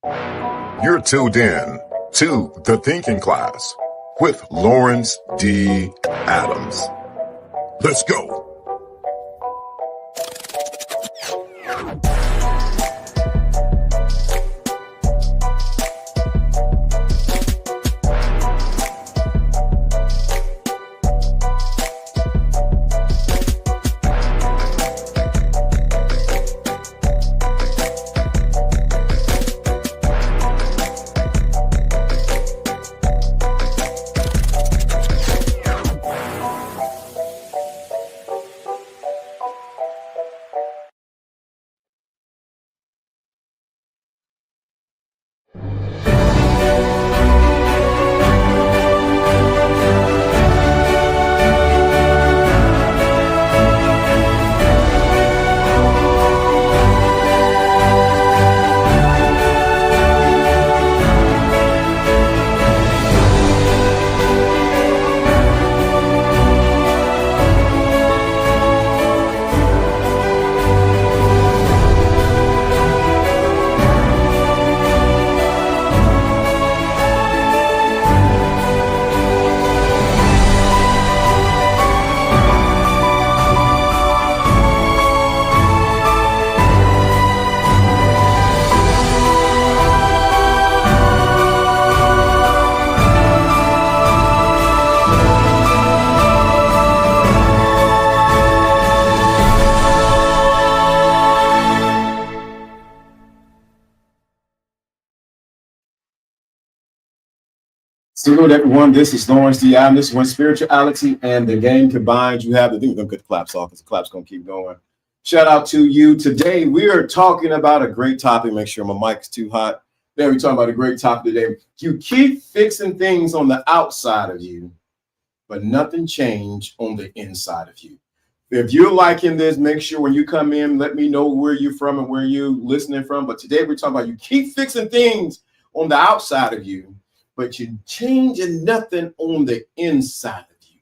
You're tuned in to The Thinking Class with Lawrence D. Adams. Let's go. Salute everyone. This is Lawrence D. Adams. This is when spirituality and the game combined. You have to do. Don't get the claps off because the claps gonna keep going. Shout out to you. Today we are talking about a great topic. Make sure my mic's too hot. There we're talking about a great topic today. You keep fixing things on the outside of you, but nothing changed on the inside of you. If you're liking this, make sure when you come in, let me know where you're from and where you're listening from. But today we're talking about you keep fixing things on the outside of you, but you're changing nothing on the inside of you.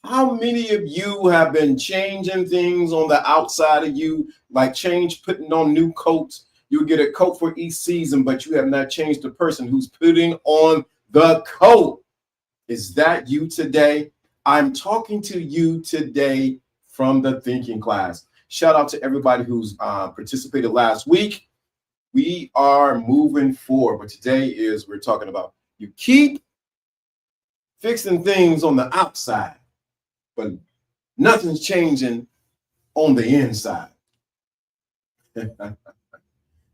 How many of you have been changing things on the outside of you, like putting on new coats? You get a coat for each season, but you have not changed the person who's putting on the coat. Is that you today? I'm talking to you today from the Thinking Class. Shout out to everybody who's participated last week. We are moving forward, but today we're talking about you keep fixing things on the outside, but nothing's changing on the inside.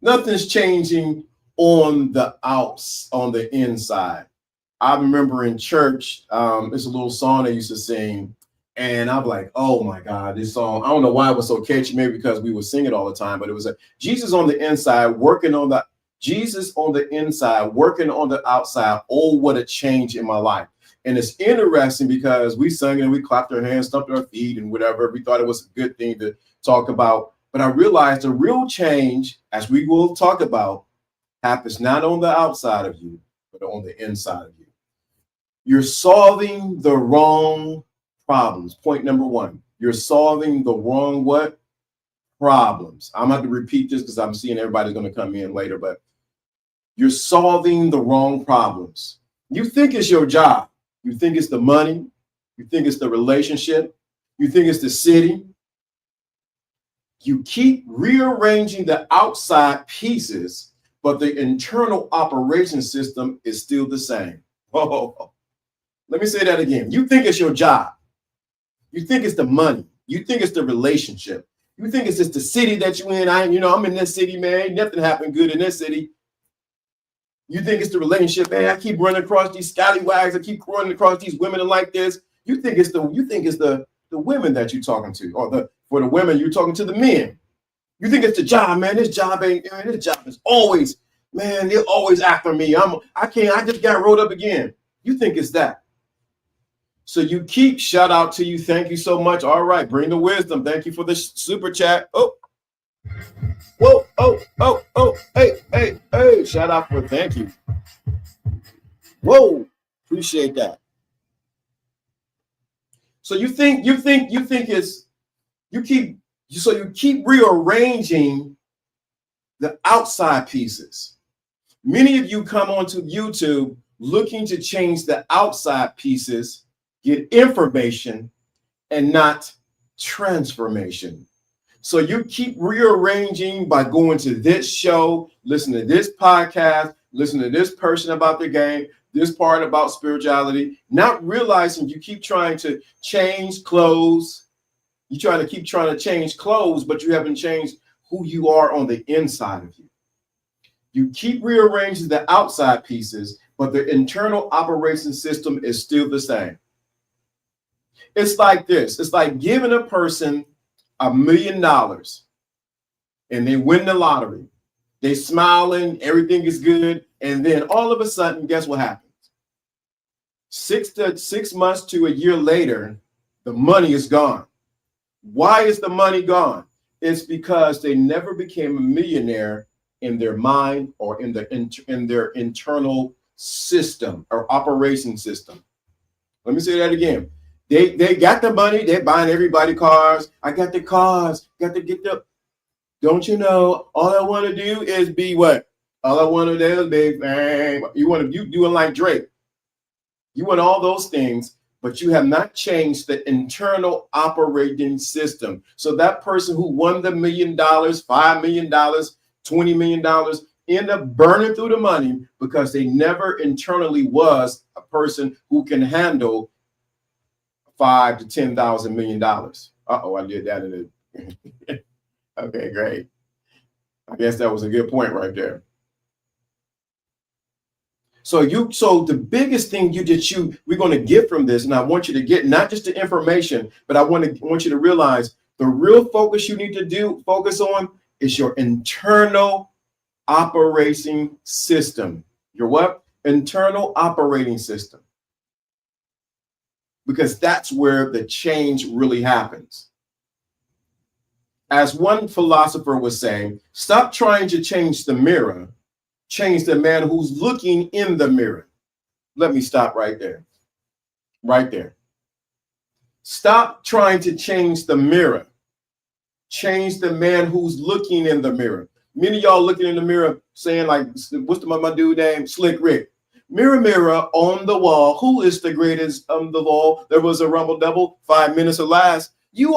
Nothing's changing on the inside. I remember in church, it's a little song they used to sing, and I'm like, oh my God, this song, I don't know why it was so catchy, maybe because we would sing it all the time, but it was like Jesus on the inside, working on the outside. Oh, what a change in my life. And it's interesting because we sang and we clapped our hands, stumped our feet and whatever. We thought it was a good thing to talk about. But I realized the real change, as we will talk about, happens not on the outside of you, but on the inside of you. You're solving the wrong problems. Point number one, you're solving the wrong what? Problems. I'm going to repeat this because I'm seeing everybody's going to come in later, but you're solving the wrong problems. You think it's your job. You think it's the money. You think it's the relationship. You think it's the city. You keep rearranging the outside pieces, but the internal operation system is still the same. Oh, let me say that again. You think it's your job. You think it's the money. You think it's the relationship. You think it's just the city that you're in. I'm in this city, man. Nothing happened good in this city. You think it's the relationship, man. I keep running across these scallywags. I keep running across these women like this. You think it's the women that you're talking to, or for the women you're talking to the men. You think it's the job, man. This job is always, man. They're always after me. I just got rolled up again. You think it's that. So you keep, shout out to you. Thank you so much. All right, bring the wisdom. Thank you for the super chat. Oh, whoa, hey. Shout out for thank you. Whoa, appreciate that. So you keep rearranging the outside pieces. Many of you come onto YouTube looking to change the outside pieces, get information, and not transformation. So you keep rearranging by going to this show, listen to this podcast, listen to this person about the game, this part about spirituality, not realizing you keep trying to change clothes. You try to keep trying to change clothes, but you haven't changed who you are on the inside of you. You keep rearranging the outside pieces, but the internal operation system is still the same. It's like this. It's like giving a person $1 million and they win the lottery. They smiling, everything is good. And then all of a sudden, guess what happens? 6 months to a year later, the money is gone. Why is the money gone? It's because they never became a millionaire in their mind or in their internal system or operation system. Let me say that again. They got the money. They're buying everybody cars. I got the cars. Got to get the. Don't you know? All I want to do is be what? All I want to do is be. You doing like Drake. You want all those things, but you have not changed the internal operating system. So that person who won the $1 million, $5 million, $20 million, end up burning through the money because they never internally was a person who can handle $5 to $10,000 million. I did that in it. Okay, great. I guess that was a good point right there. So the biggest thing we're going to get from this, and I want you to get not just the information, but I want you to realize the real focus you need to focus on is your internal operating system. Your what? Internal operating system. Because that's where the change really happens. As one philosopher was saying, stop trying to change the mirror. Change the man who's looking in the mirror. Let me stop right there. Right there. Stop trying to change the mirror. Change the man who's looking in the mirror. Many of y'all looking in the mirror saying like, what's my dude name? Slick Rick. Mirror, mirror on the wall, who is the greatest of the all? There was a rumble double, 5 minutes or less. You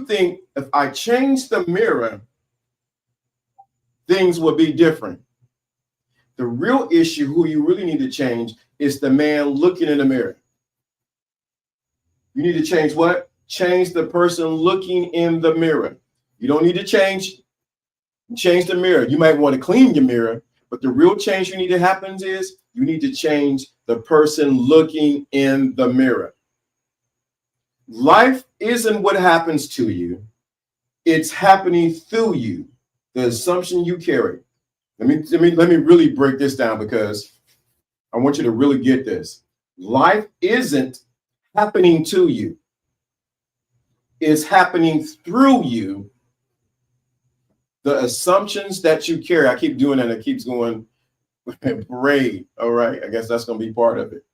think if I change the mirror, things will be different. The real issue, who you really need to change, is the man looking in the mirror. You need to change what? Change the person looking in the mirror. You don't need to change the mirror. You might want to clean your mirror, but the real change you need to happen is you need to change the person looking in the mirror. Life isn't what happens to you. It's happening through you. The assumption you carry. Let me really break this down because I want you to really get this. Life isn't happening to you. It's happening through you. The assumptions that you carry. I keep doing that. It keeps going. Parade. All right. I guess that's going to be part of it.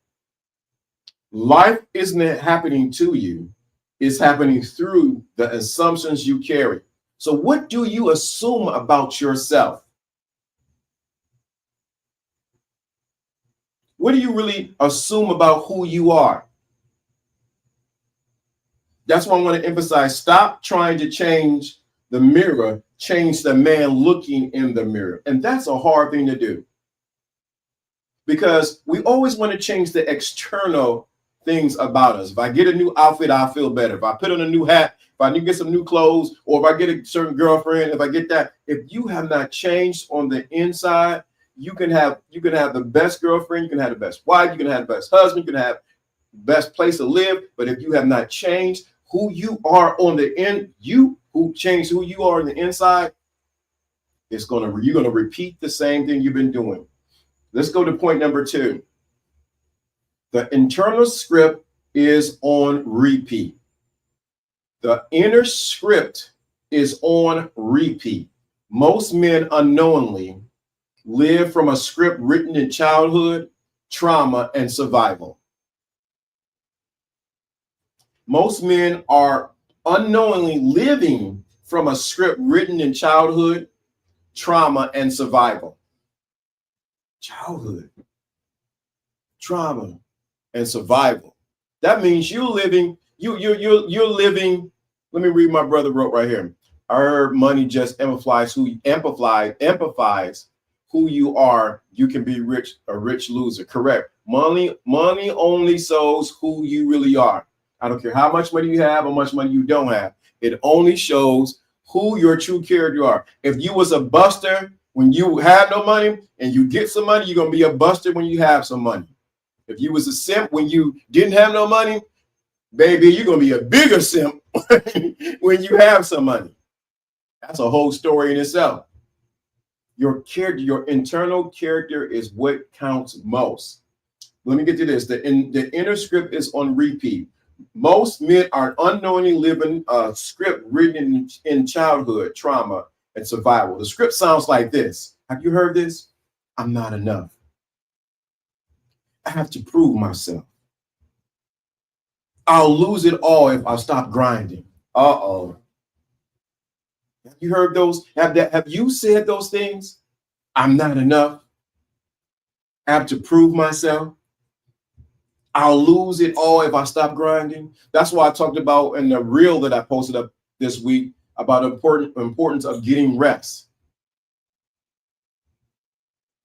Life isn't happening to you. It's happening through the assumptions you carry. So what do you assume about yourself? What do you really assume about who you are? That's why I want to emphasize, stop trying to change the mirror, change the man looking in the mirror. And that's a hard thing to do. Because we always want to change the external things about us. If I get a new outfit, I feel better. If I put on a new hat, if I need to get some new clothes, or if I get a certain girlfriend, if I get that, if you have not changed on the inside, you can have the best girlfriend, you can have the best wife, you can have the best husband, you can have the best place to live. But if you have not changed who you are on the end, you're going to repeat the same thing you've been doing. Let's go to point number 2. The internal script is on repeat. The inner script is on repeat. Most men unknowingly live from a script written in childhood, trauma, and survival. Most men are unknowingly living from a script written in childhood, trauma, and survival. Childhood, trauma, and survival. That means you're living. You're living. Let me read my brother wrote right here. Our money just amplifies who you are. You can be rich, a rich loser. Correct. Money only shows who you really are. I don't care how much money you have, how much money you don't have. It only shows who your true character are. If you was a buster when you have no money and you get some money, you're gonna be a buster when you have some money. If you was a simp when you didn't have no money, baby, you're gonna be a bigger simp when you have some money. That's a whole story in itself. Your character, your internal character is what counts most. Let me get to this. The inner script is on repeat. Most men are unknowingly living a script written in childhood trauma and survival. The script sounds like this. Have you heard this? I'm not enough. I have to prove myself. I'll lose it all if I stop grinding. Uh-oh. Have you heard those? Have you said those things? I'm not enough. I have to prove myself. I'll lose it all if I stop grinding. That's why I talked about in the reel that I posted up this week about importance of getting rest.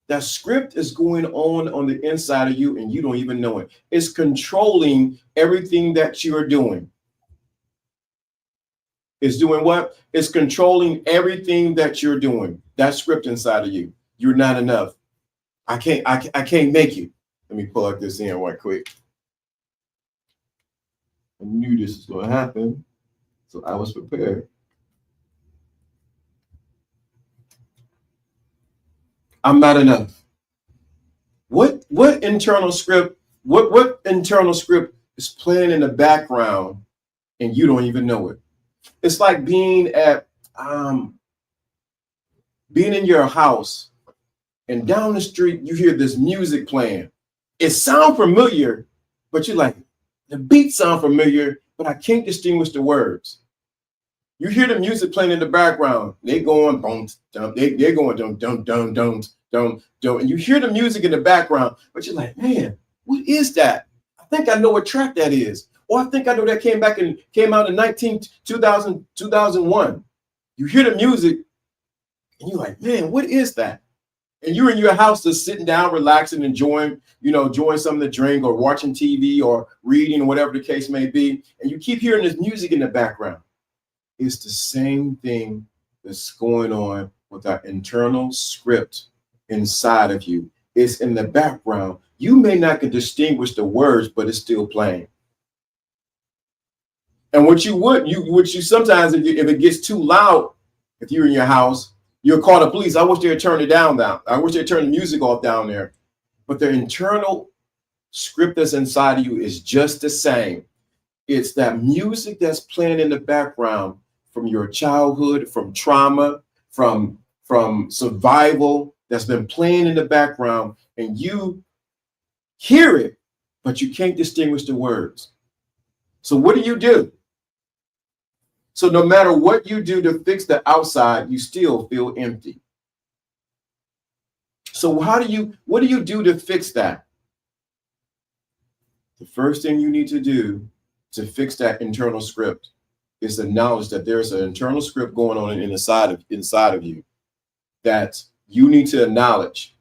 That script is going on the inside of you and you don't even know it. It's controlling everything that you're doing. It's doing what? It's controlling everything that you're doing. That script inside of you. You're not enough. I can't make it. Let me plug this in right quick. I knew this was going to happen, so I was prepared. I'm not enough. What internal script? What internal script is playing in the background, and you don't even know it? It's like being in your house, and down the street you hear this music playing. It sounds familiar, but you're like, the beats sound familiar, but I can't distinguish the words. You hear the music playing in the background. They going boom, they're going dum dum dum dum dum dum, and you hear the music in the background, but you're like, man, what is that? I think I know what track that is. Or I think I know that came out in 2001. You hear the music, and you're like, man, what is that? And you're in your house just sitting down, relaxing, enjoying something to drink or watching TV or reading or whatever the case may be. And you keep hearing this music in the background. It's the same thing that's going on with our internal script inside of you. It's in the background. You may not can distinguish the words, but it's still playing. And what you sometimes, if it gets too loud, if you're in your house, you'll call the police. I wish they'd turn it down. I wish they'd turn the music off down there. But the internal script that's inside of you is just the same. It's that music that's playing in the background from your childhood, from trauma, from survival, that's been playing in the background, and you hear it, but you can't distinguish the words. So what do? So no matter what you do to fix the outside, you still feel empty. So what do you do to fix that? The first thing you need to do to fix that internal script is acknowledge that there's an internal script going on inside of you that you need to acknowledge,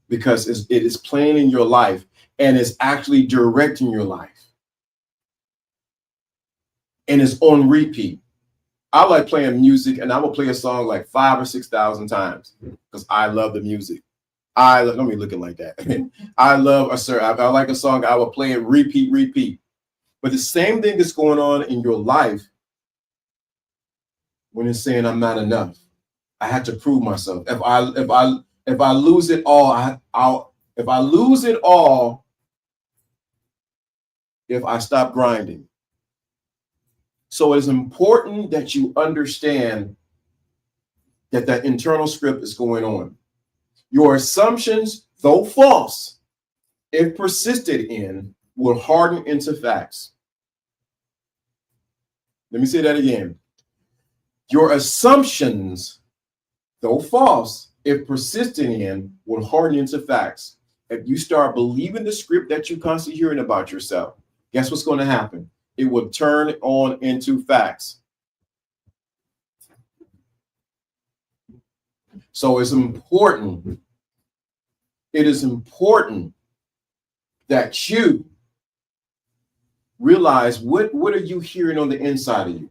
because it is playing in your life and is actually directing your life. And it's on repeat. I like playing music, and I will play a song like 5,000 or 6,000 times because I love the music. Let me look it like that. I like a song. I will play it repeat. But the same thing is going on in your life when it's saying I'm not enough. I have to prove myself. If I lose it all, if I lose it all, if I stop grinding. So it's important that you understand that internal script is going on. Your assumptions, though false, if persisted in, will harden into facts. Let me say that again. Your assumptions, though false, if persistent in, will harden into facts. If you start believing the script that you're constantly hearing about yourself, guess what's going to happen? It will turn on into facts. So it's important. It is important that you realize what are you hearing on the inside of you.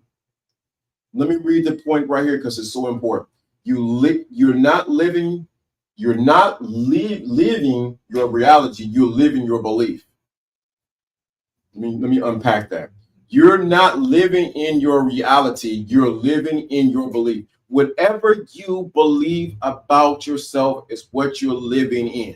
Let me read the point right here because it's so important. You're not living your reality. You're living your belief. Let me unpack that. You're not living in your reality. You're living in your belief. Whatever you believe about yourself is what you're living in.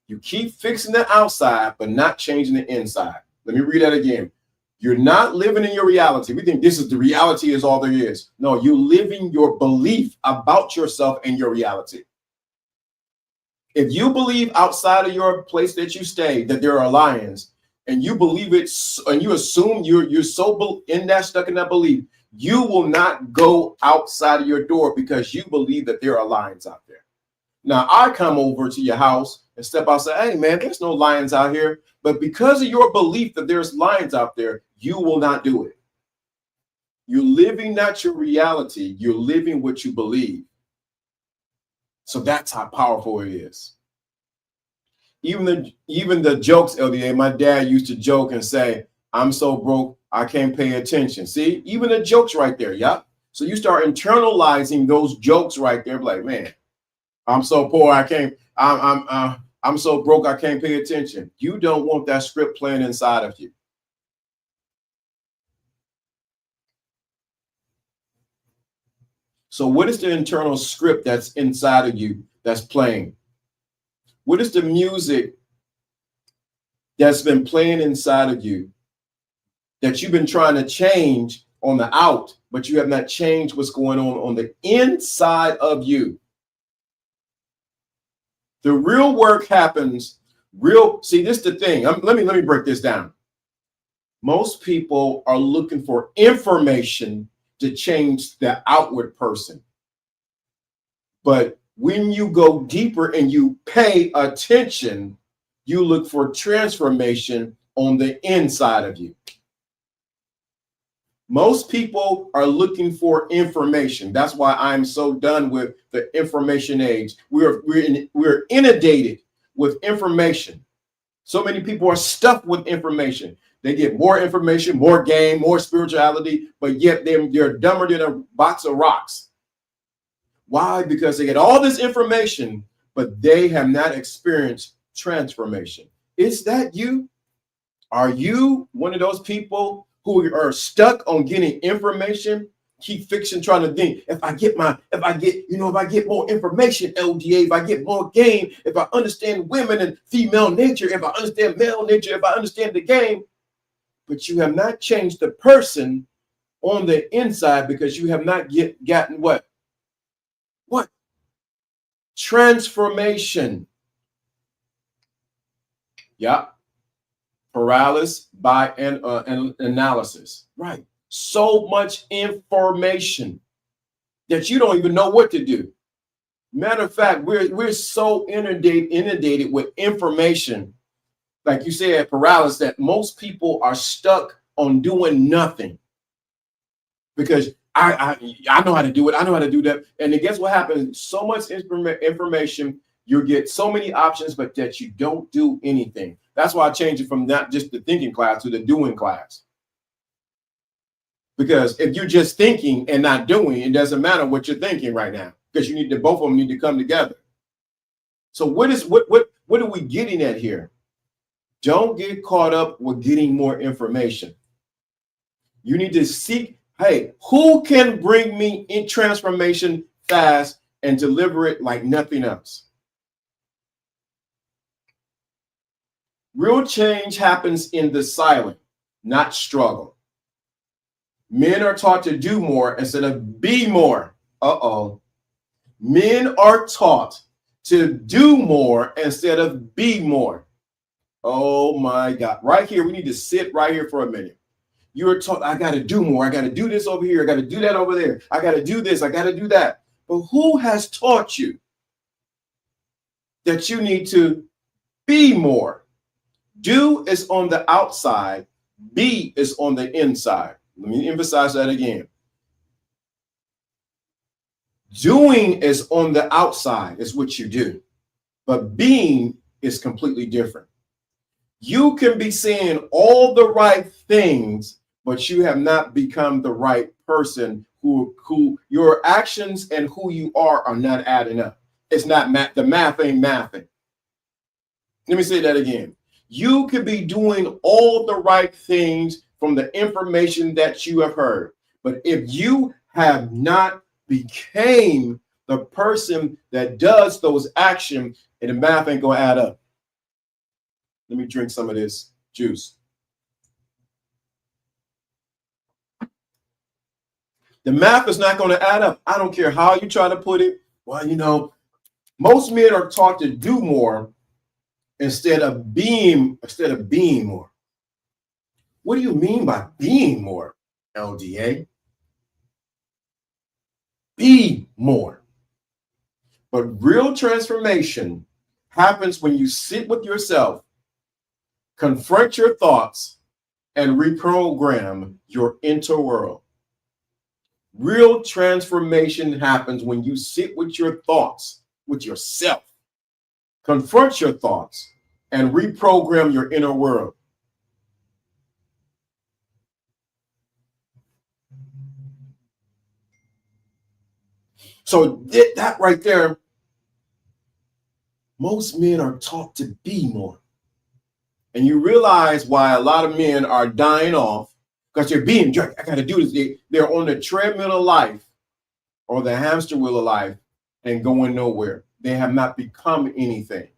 You keep fixing the outside, but not changing the inside. Let me read that again. You're not living in your reality. We think this is the reality is all there is. No, you're living your belief about yourself and your reality. If you believe outside of your place that you stay that there are lions, and you believe it, and you assume you're so stuck in that belief, you will not go outside of your door because you believe that there are lions out there. Now, I come over to your house and step out and say, hey, man, there's no lions out here. But because of your belief that there's lions out there, you will not do it. You're living not your reality. You're living what you believe. So that's how powerful it is. Even the jokes, LDA, my dad used to joke and say, I'm so broke, I can't pay attention. See, even the jokes right there. Yep. So you start internalizing those jokes right there. Like, man, I'm so poor, I'm so broke, I can't pay attention. You don't want that script playing inside of you. So what is the internal script that's inside of you that's playing? What is the music that's been playing inside of you that you've been trying to change on the out, but you have not changed what's going on the inside of you? The real work happens. See, this is the thing. Let me break this down. Most people are looking for information to change the outward person. But when you go deeper and you pay attention, you look for transformation on the inside of you. Most people are looking for information. That's why I'm so done with the information age. We're inundated with information. So many people are stuffed with information. They get more information, more game, more spirituality, but yet they're dumber than a box of rocks. Why? Because they get all this information, but they have not experienced transformation. Is that you? Are you one of those people who are stuck on getting information, keep fixing, trying to think, if I get more information, LDA, if I get more game, if I understand women and female nature, if I understand male nature, if I understand the game, but you have not changed the person on the inside because you have not gotten what? What? Transformation. Yeah. Paralysis by an analysis. Right. So much information that you don't even know what to do. Matter of fact, we're so inundated with information, like you said, paralysis, that most people are stuck on doing nothing because I know how to do it. I know how to do that. And then guess what happens? So much information, you get so many options, but that you don't do anything. That's why I changed it from not just the thinking class to the doing class. Because if you're just thinking and not doing, it doesn't matter what you're thinking right now, because both of them need to come together. So what are we getting at here? Don't get caught up with getting more information. You need to seek, hey, who can bring me in transformation fast and deliver it like nothing else? Real change happens in the silent, not struggle. Men are taught to do more instead of be more. Men are taught to do more instead of be more. Oh my God. Right here, we need to sit right here for a minute. You're taught, I got to do more. I got to do this over here. I got to do that over there. I got to do this. I got to do that. But who has taught you that you need to be more? Do is on the outside. Be is on the inside. Let me emphasize that again. Doing is on the outside, is what you do. But being is completely different. You can be saying all the right things, but you have not become the right person who your actions and who you are not adding up. It's not math. The math ain't mathing. Let me say that again. You could be doing all the right things from the information that you have heard. But if you have not became the person that does those actions, and the math ain't going to add up. Let me drink some of this juice. The math is not going to add up. I don't care how you try to put it. Well, you know, most men are taught to do more instead of being more. What do you mean by being more, LDA? Be more. But real transformation happens when you sit with yourself, confront your thoughts, and reprogram your inner world. Real transformation happens when you sit with your thoughts, with yourself, confront your thoughts, and reprogram your inner world. So that right there, most men are taught to be more. And you realize why a lot of men are dying off, because they're being jerked. I got to do this. They're on the treadmill of life or the hamster wheel of life and going nowhere. They have not become anything.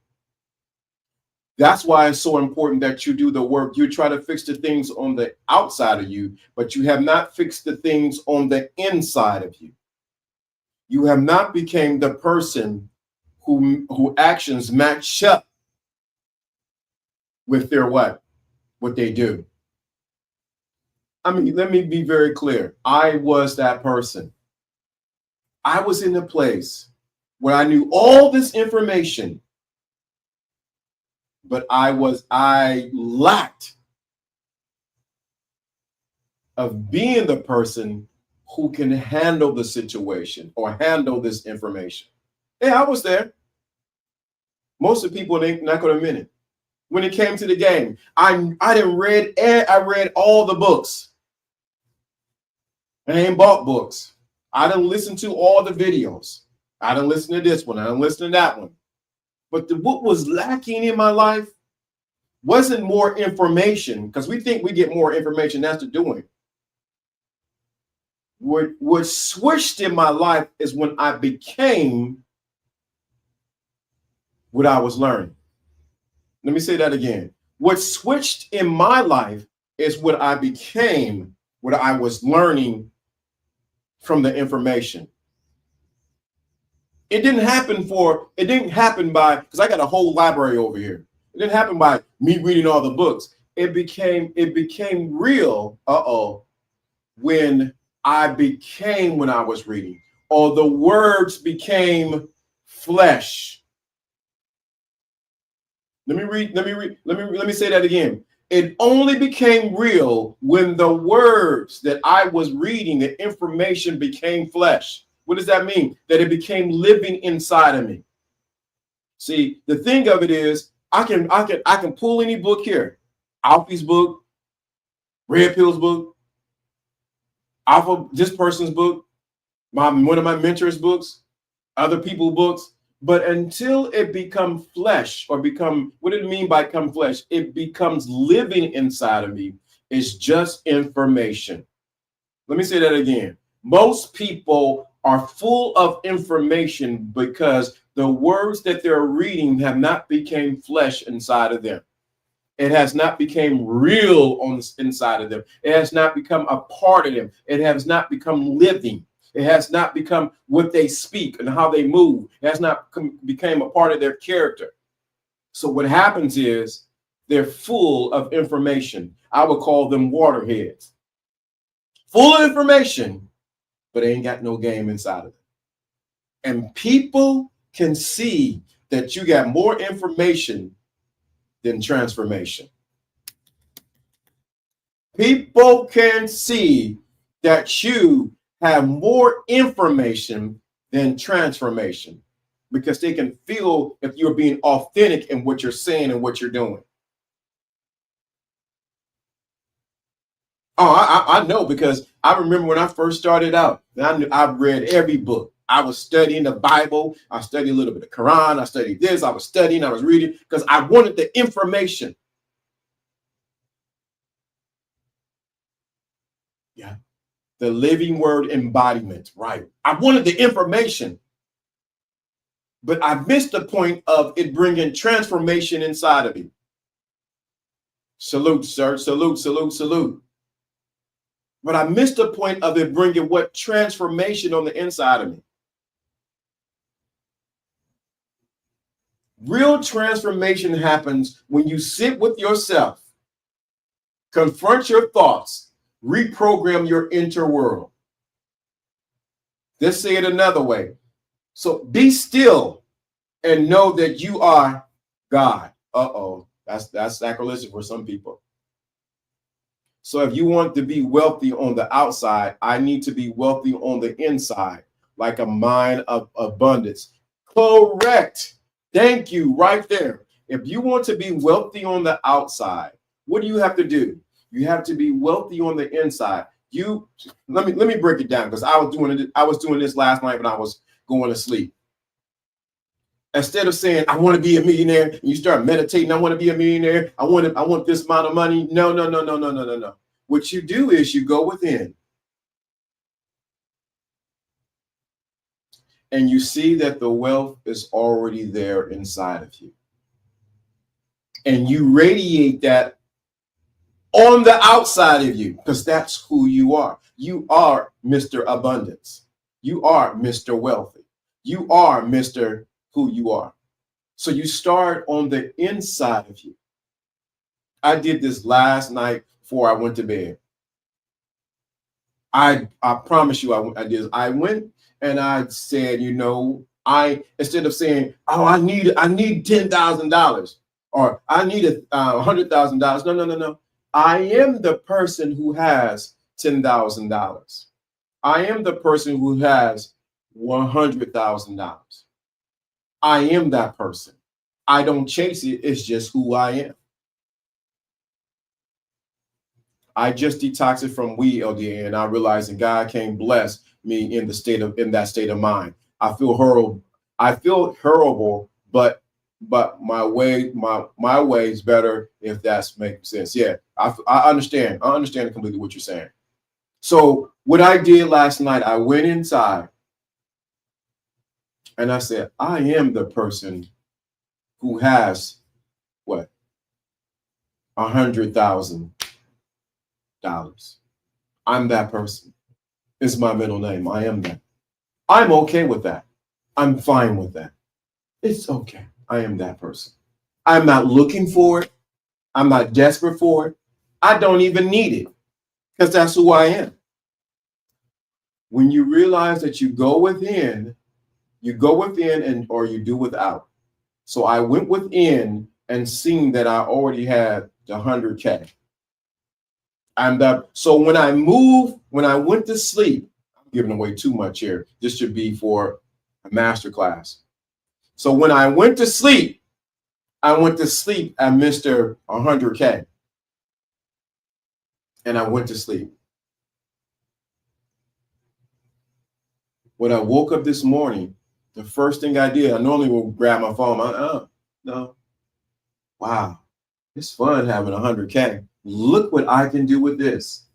That's why it's so important that you do the work. You try to fix the things on the outside of you, but you have not fixed the things on the inside of you. You have not become the person who actions match up with their what they do. I mean, let me be very clear. I was that person. I was in a place where I knew all this information, but I lacked of being the person who can handle the situation or handle this information. Yeah, I was there. Most of the people ain't not going to admit it. When it came to the game, I read all the books. I ain't bought books. I didn't listen to all the videos. I didn't listen to this one. I didn't listen to that one. But what was lacking in my life wasn't more information, because we think we get more information. That's the doing. What switched in my life is when I became what I was learning. Let me say that again. What switched in my life is what I became, what I was learning from the information. It didn't happen by, because I got a whole library over here. It didn't happen by me reading all the books. It became real, when I was reading, or the words became flesh. Let me say that again. It only became real when the words that I was reading, the information became flesh. What does that mean? That it became living inside of me. See, the thing of it is, I can pull any book here. Alfie's book, Red Pill's book, this person's book, one of my mentors' books, other people's books. But until it become flesh, or become, what do you mean by become flesh? It becomes living inside of me. It's just information. Let me say that again. Most people are full of information because the words that they're reading have not become flesh inside of them. It has not become real on the inside of them. It has not become a part of them. It has not become living. It has not become what they speak and how they move. It has not become a part of their character. So what happens is they're full of information. I would call them waterheads. full of information, but they ain't got no game inside of it. And people can see that you got more information than transformation. People can see that you have more information than transformation, because they can feel if you're being authentic in what you're saying and what you're doing. Oh, I know, because I remember when I first started out, I've read every book. I was studying the Bible. I studied a little bit of Quran. I studied this. I was studying. I was reading because I wanted the information. Yeah. The living word embodiment. Right. I wanted the information, but I missed the point of it bringing transformation inside of me. Salute, sir. Salute, salute, salute. But I missed the point of it bringing what transformation on the inside of me. Real transformation happens when you sit with yourself, confront your thoughts, reprogram your inner world. Let's say it another way. So be still and know that you are God. Uh-oh, that's sacrilegious for some people. So if you want to be wealthy on the outside, I need to be wealthy on the inside, like a mind of abundance. Correct. Thank you. Right there. If you want to be wealthy on the outside, what do you have to do? You have to be wealthy on the inside. Let me break it down, because I was doing this last night when I was going to sleep. Instead of saying, I want to be a millionaire, and you start meditating, I want to be a millionaire, I want this amount of money. No. What you do is you go within and you see that the wealth is already there inside of you. And you radiate that on the outside of you, because that's who you are. You are Mr. Abundance. You are Mr. Wealthy. You are Mr. Who you are. So you start on the inside of you. I did this last night before I went to bed. I promise you I did this. I went and I said, instead of saying, oh, I need $10,000 or I need $100,000. No. I am the person who has $10,000. I am the person who has $100,000. I am that person. I don't chase it. It's just who I am. I just detoxed from weed, LDA, and I realized that God can bless me in that state of mind. I feel horrible. But my way is better, if that's making sense. Yeah, I understand. I understand completely what you're saying. So what I did last night, I went inside and I said, I am the person who has what? $100,000. I'm that person. It's my middle name. I am that. I'm okay with that. I'm fine with that. It's okay. I am that person. I'm not looking for it. I'm not desperate for it. I don't even need it, because that's who I am. When you realize that you go within or you do without. So I went within and seen that I already had the 100K. So when I went to sleep, I'm giving away too much here. This should be for a master class. So when I went to sleep at Mr. 100K. And I went to sleep. When I woke up this morning, the first thing I did, I normally will grab my phone. No. Wow, it's fun having 100K. Look what I can do with this.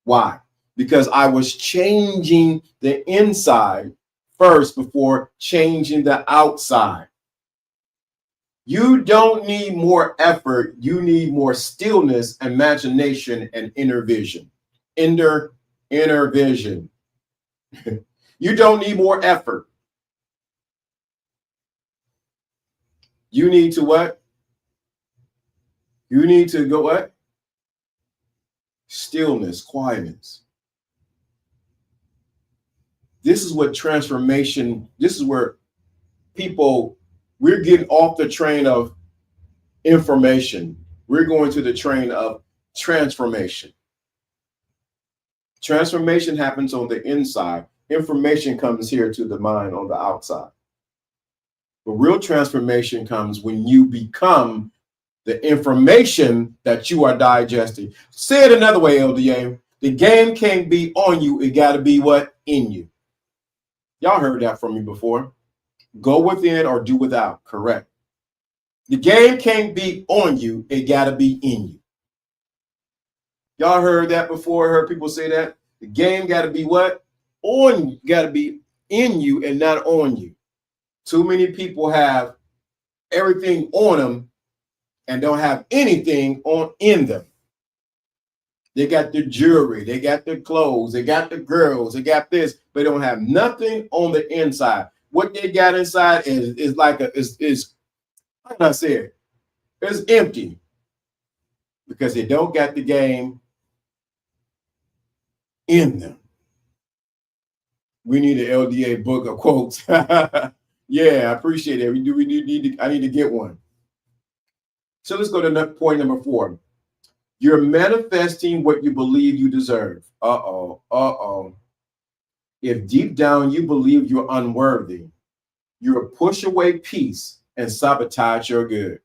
Why? Because I was changing the inside first before changing the outside. You don't need more effort. You need more stillness, imagination, and inner vision. Inner vision. You don't need more effort. You need to what? You need to go what? Stillness, quietness. This is what transformation, this is where people, we're getting off the train of information. We're going to the train of transformation. Transformation happens on the inside. Information comes here to the mind on the outside. But real transformation comes when you become the information that you are digesting. Say it another way, LDA. The game can't be on you. It got to be what? In you. Y'all heard that from me before. Go within or do without. Correct. The game can't be on you. It got to be in you. Y'all heard that before? Heard people say that? The game got to be what? On you. Got to be in you and not on you. Too many people have everything on them and don't have anything in them. They got the jewelry, they got the clothes, they got the girls, they got this, but they don't have nothing on the inside. What they got inside is like how can I say it? It's empty because they don't got the game in them. We need an LDA book of quotes. Yeah, I appreciate it. I need to get one. So let's go to point number 4. You're manifesting what you believe you deserve. If deep down you believe you're unworthy, you'll push away peace and sabotage your good.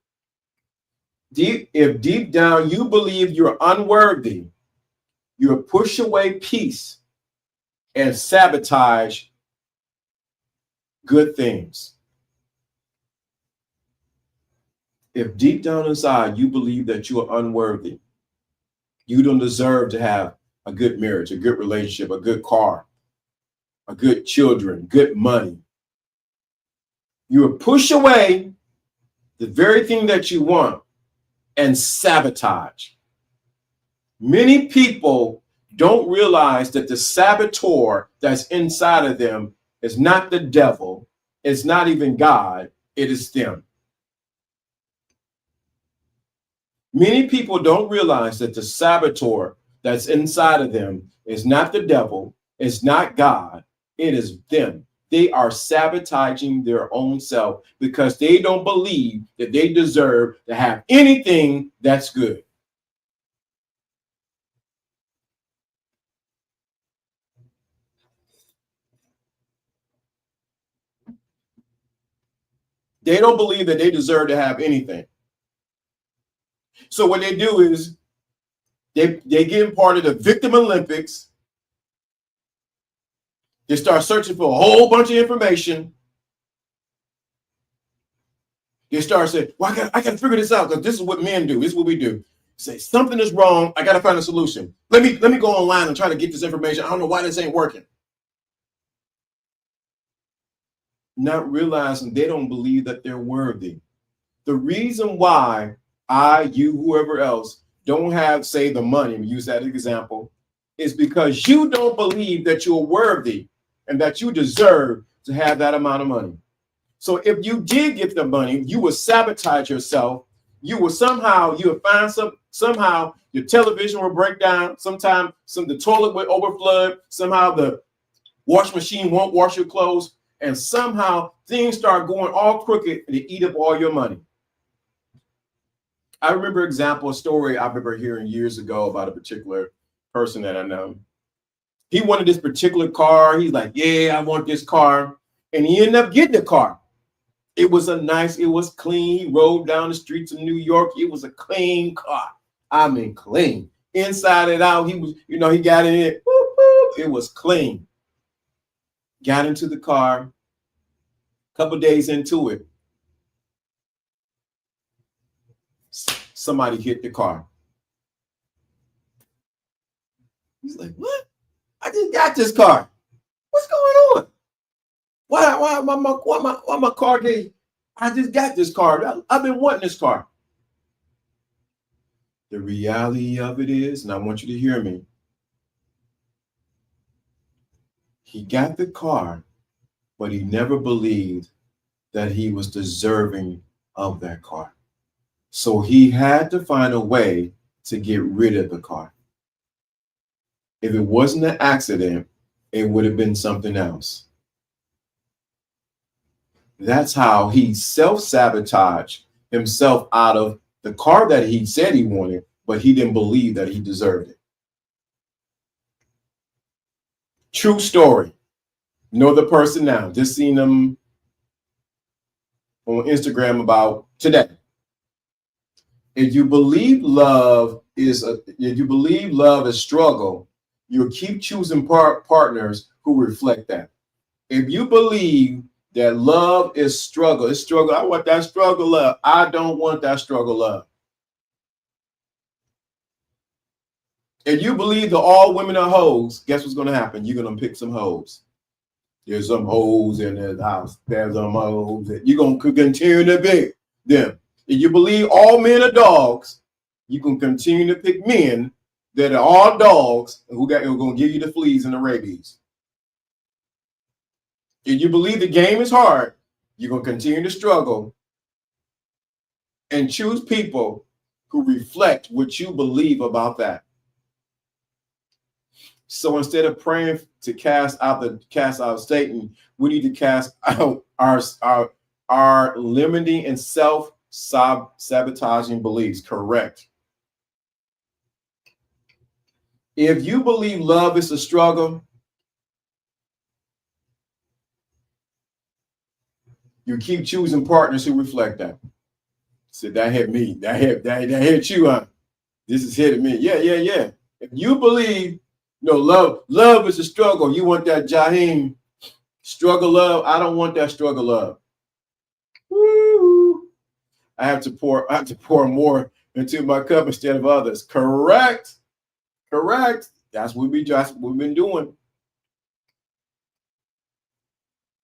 If deep down you believe you're unworthy, you'll push away peace and sabotage good things. If deep down inside you believe that you are unworthy, you don't deserve to have a good marriage, a good relationship, a good car, a good children, good money, you will push away the very thing that you want and sabotage. Many people don't realize that the saboteur that's inside of them is not the devil, it's not even God, it is them. Many people don't realize that the saboteur that's inside of them is not the devil, it's not God, it is them. They are sabotaging their own self because they don't believe that they deserve to have anything that's good. They don't believe that they deserve to have anything. So what they do is they get part of the Victim Olympics. They start searching for a whole bunch of information. They start saying, well, I got to figure this out because this is what men do. This is what we do. Say something is wrong. I got to find a solution. Let me go online and try to get this information. I don't know why this ain't working. Not realizing they don't believe that they're worthy. The reason why you, whoever else, don't have, say, the money, use that example, is because you don't believe that you're worthy and that you deserve to have that amount of money. So if you did get the money, you would sabotage yourself. You will somehow your television will break down. Sometimes the toilet will overflood. Somehow the wash machine won't wash your clothes. And somehow things start going all crooked and they eat up all your money. I remember a story I remember hearing years ago about a particular person that I know. He wanted this particular car. He's like, yeah, I want this car. And he ended up getting the car. It was clean. He rode down the streets of New York. It was a clean car. I mean, clean. Inside and out, he got in it. Boop, boop, it was clean. Got into the car. A couple days into it, somebody hit the car. He's like, what? I just got this car. What's going on? Why my car gave? I just got this car. I've been wanting this car. The reality of it is, and I want you to hear me, he got the car, but he never believed that he was deserving of that car. So he had to find a way to get rid of the car. If it wasn't an accident, it would have been something else. That's how he self-sabotaged himself out of the car that he said he wanted, but he didn't believe that he deserved it. True story. Know the person now. Just seen them on Instagram about today. If you believe love is struggle, you'll keep choosing partners who reflect that. If you believe that love is struggle, it's struggle. I want that struggle love. I don't want that struggle love. If you believe that all women are hoes, guess what's going to happen? You're going to pick some hoes. There's some hoes in this house. There's some hoes. You're going to continue to pick them. If you believe all men are dogs, you can continue to pick men that are all dogs who are going to give you the fleas and the rabies. If you believe the game is hard, you're going to continue to struggle and choose people who reflect what you believe about that. So instead of praying to cast out Satan, we need to cast out our limiting and self-sabotaging beliefs. Correct. If you believe love is a struggle, you keep choosing partners who reflect that. So that hit me. That hit you, huh? This is hitting me. Yeah. If you believe love is a struggle, you want that Jaheim struggle love. I don't want that struggle love. Woo. I have to pour more into my cup instead of others. Correct. That's what we've been doing.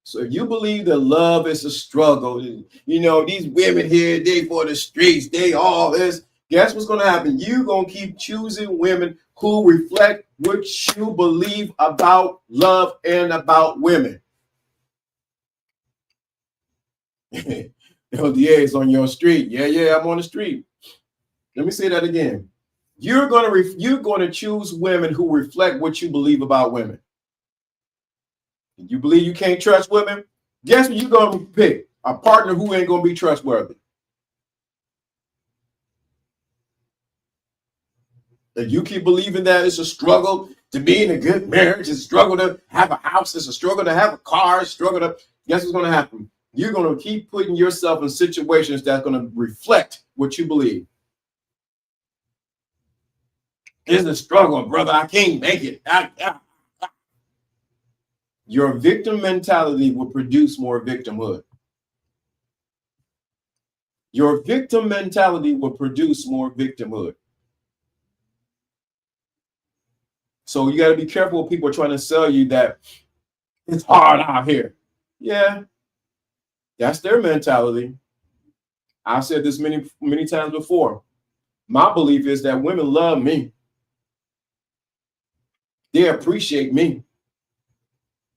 So if you believe that love is a struggle, these women here, they for the streets, they all this. Guess what's going to happen? You're going to keep choosing women who reflect what you believe about love and about women. LDA is on your street. Yeah, I'm on the street. Let me say that again. You're going to choose women who reflect what you believe about women. If you believe you can't trust women, guess what you're going to pick? A partner who ain't going to be trustworthy. If you keep believing that it's a struggle to be in a good marriage, it's a struggle to have a house, it's a struggle to have a car, it's a struggle to, guess what's going to happen? You're going to keep putting yourself in situations that's going to reflect what you believe. It's a struggle, brother. I can't make it. Your victim mentality will produce more victimhood. Your victim mentality will produce more victimhood. So you got to be careful when people are trying to sell you that it's hard out here. Yeah, that's their mentality. I've said this many times before. My belief is that women love me. They appreciate me.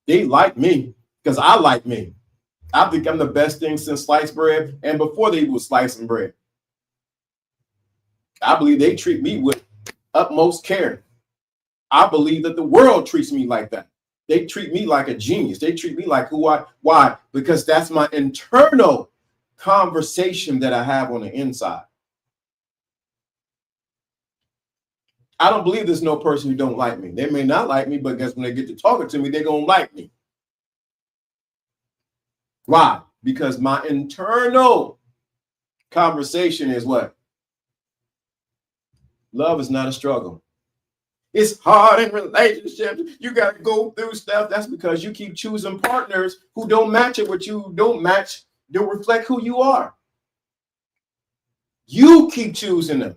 They like me because I like me. I think I'm the best thing since sliced bread, and before they were slicing bread. I believe they treat me with utmost care. I believe that the world treats me like that. They treat me like a genius. They treat me like why? Because that's my internal conversation that I have on the inside. I don't believe there's no person who don't like me. They may not like me, but guess when they get to talking to me, they're going to like me. Why? Because my internal conversation is what? Love is not a struggle. It's hard in relationships. You got to go through stuff. That's because you keep choosing partners who don't match it with you, don't reflect who you are. You keep choosing them.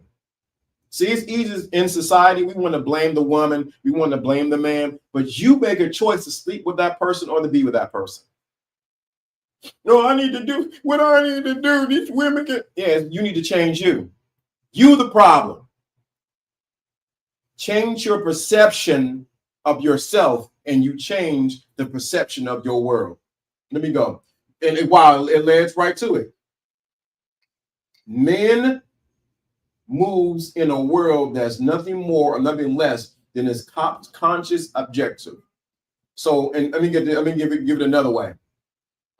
See, it's easy in society. We want to blame the woman. We want to blame the man. But you make a choice to sleep with that person or to be with that person. No, I need to do what I need to do. These women get. Yeah, you need to change you. You the problem. Change your perception of yourself and you change the perception of your world. Let me go. And it leads right to it. Men moves in a world that's nothing more or nothing less than his conscious objective. So, and let me give it another way.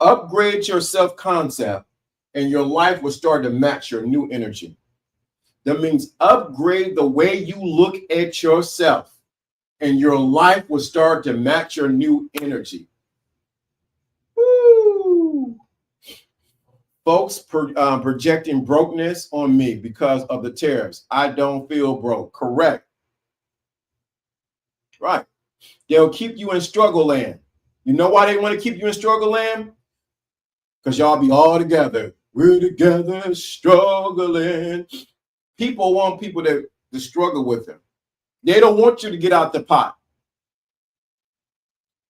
Upgrade your self-concept and your life will start to match your new energy. That means upgrade the way you look at yourself and your life will start to match your new energy. Woo. Folks projecting brokenness on me because of the tariffs. I don't feel broke. Correct. Right. They'll keep you in struggle land. You know why they want to keep you in struggle land? Because y'all be all together. We're together struggling. People want people to struggle with them. They don't want you to get out the pot.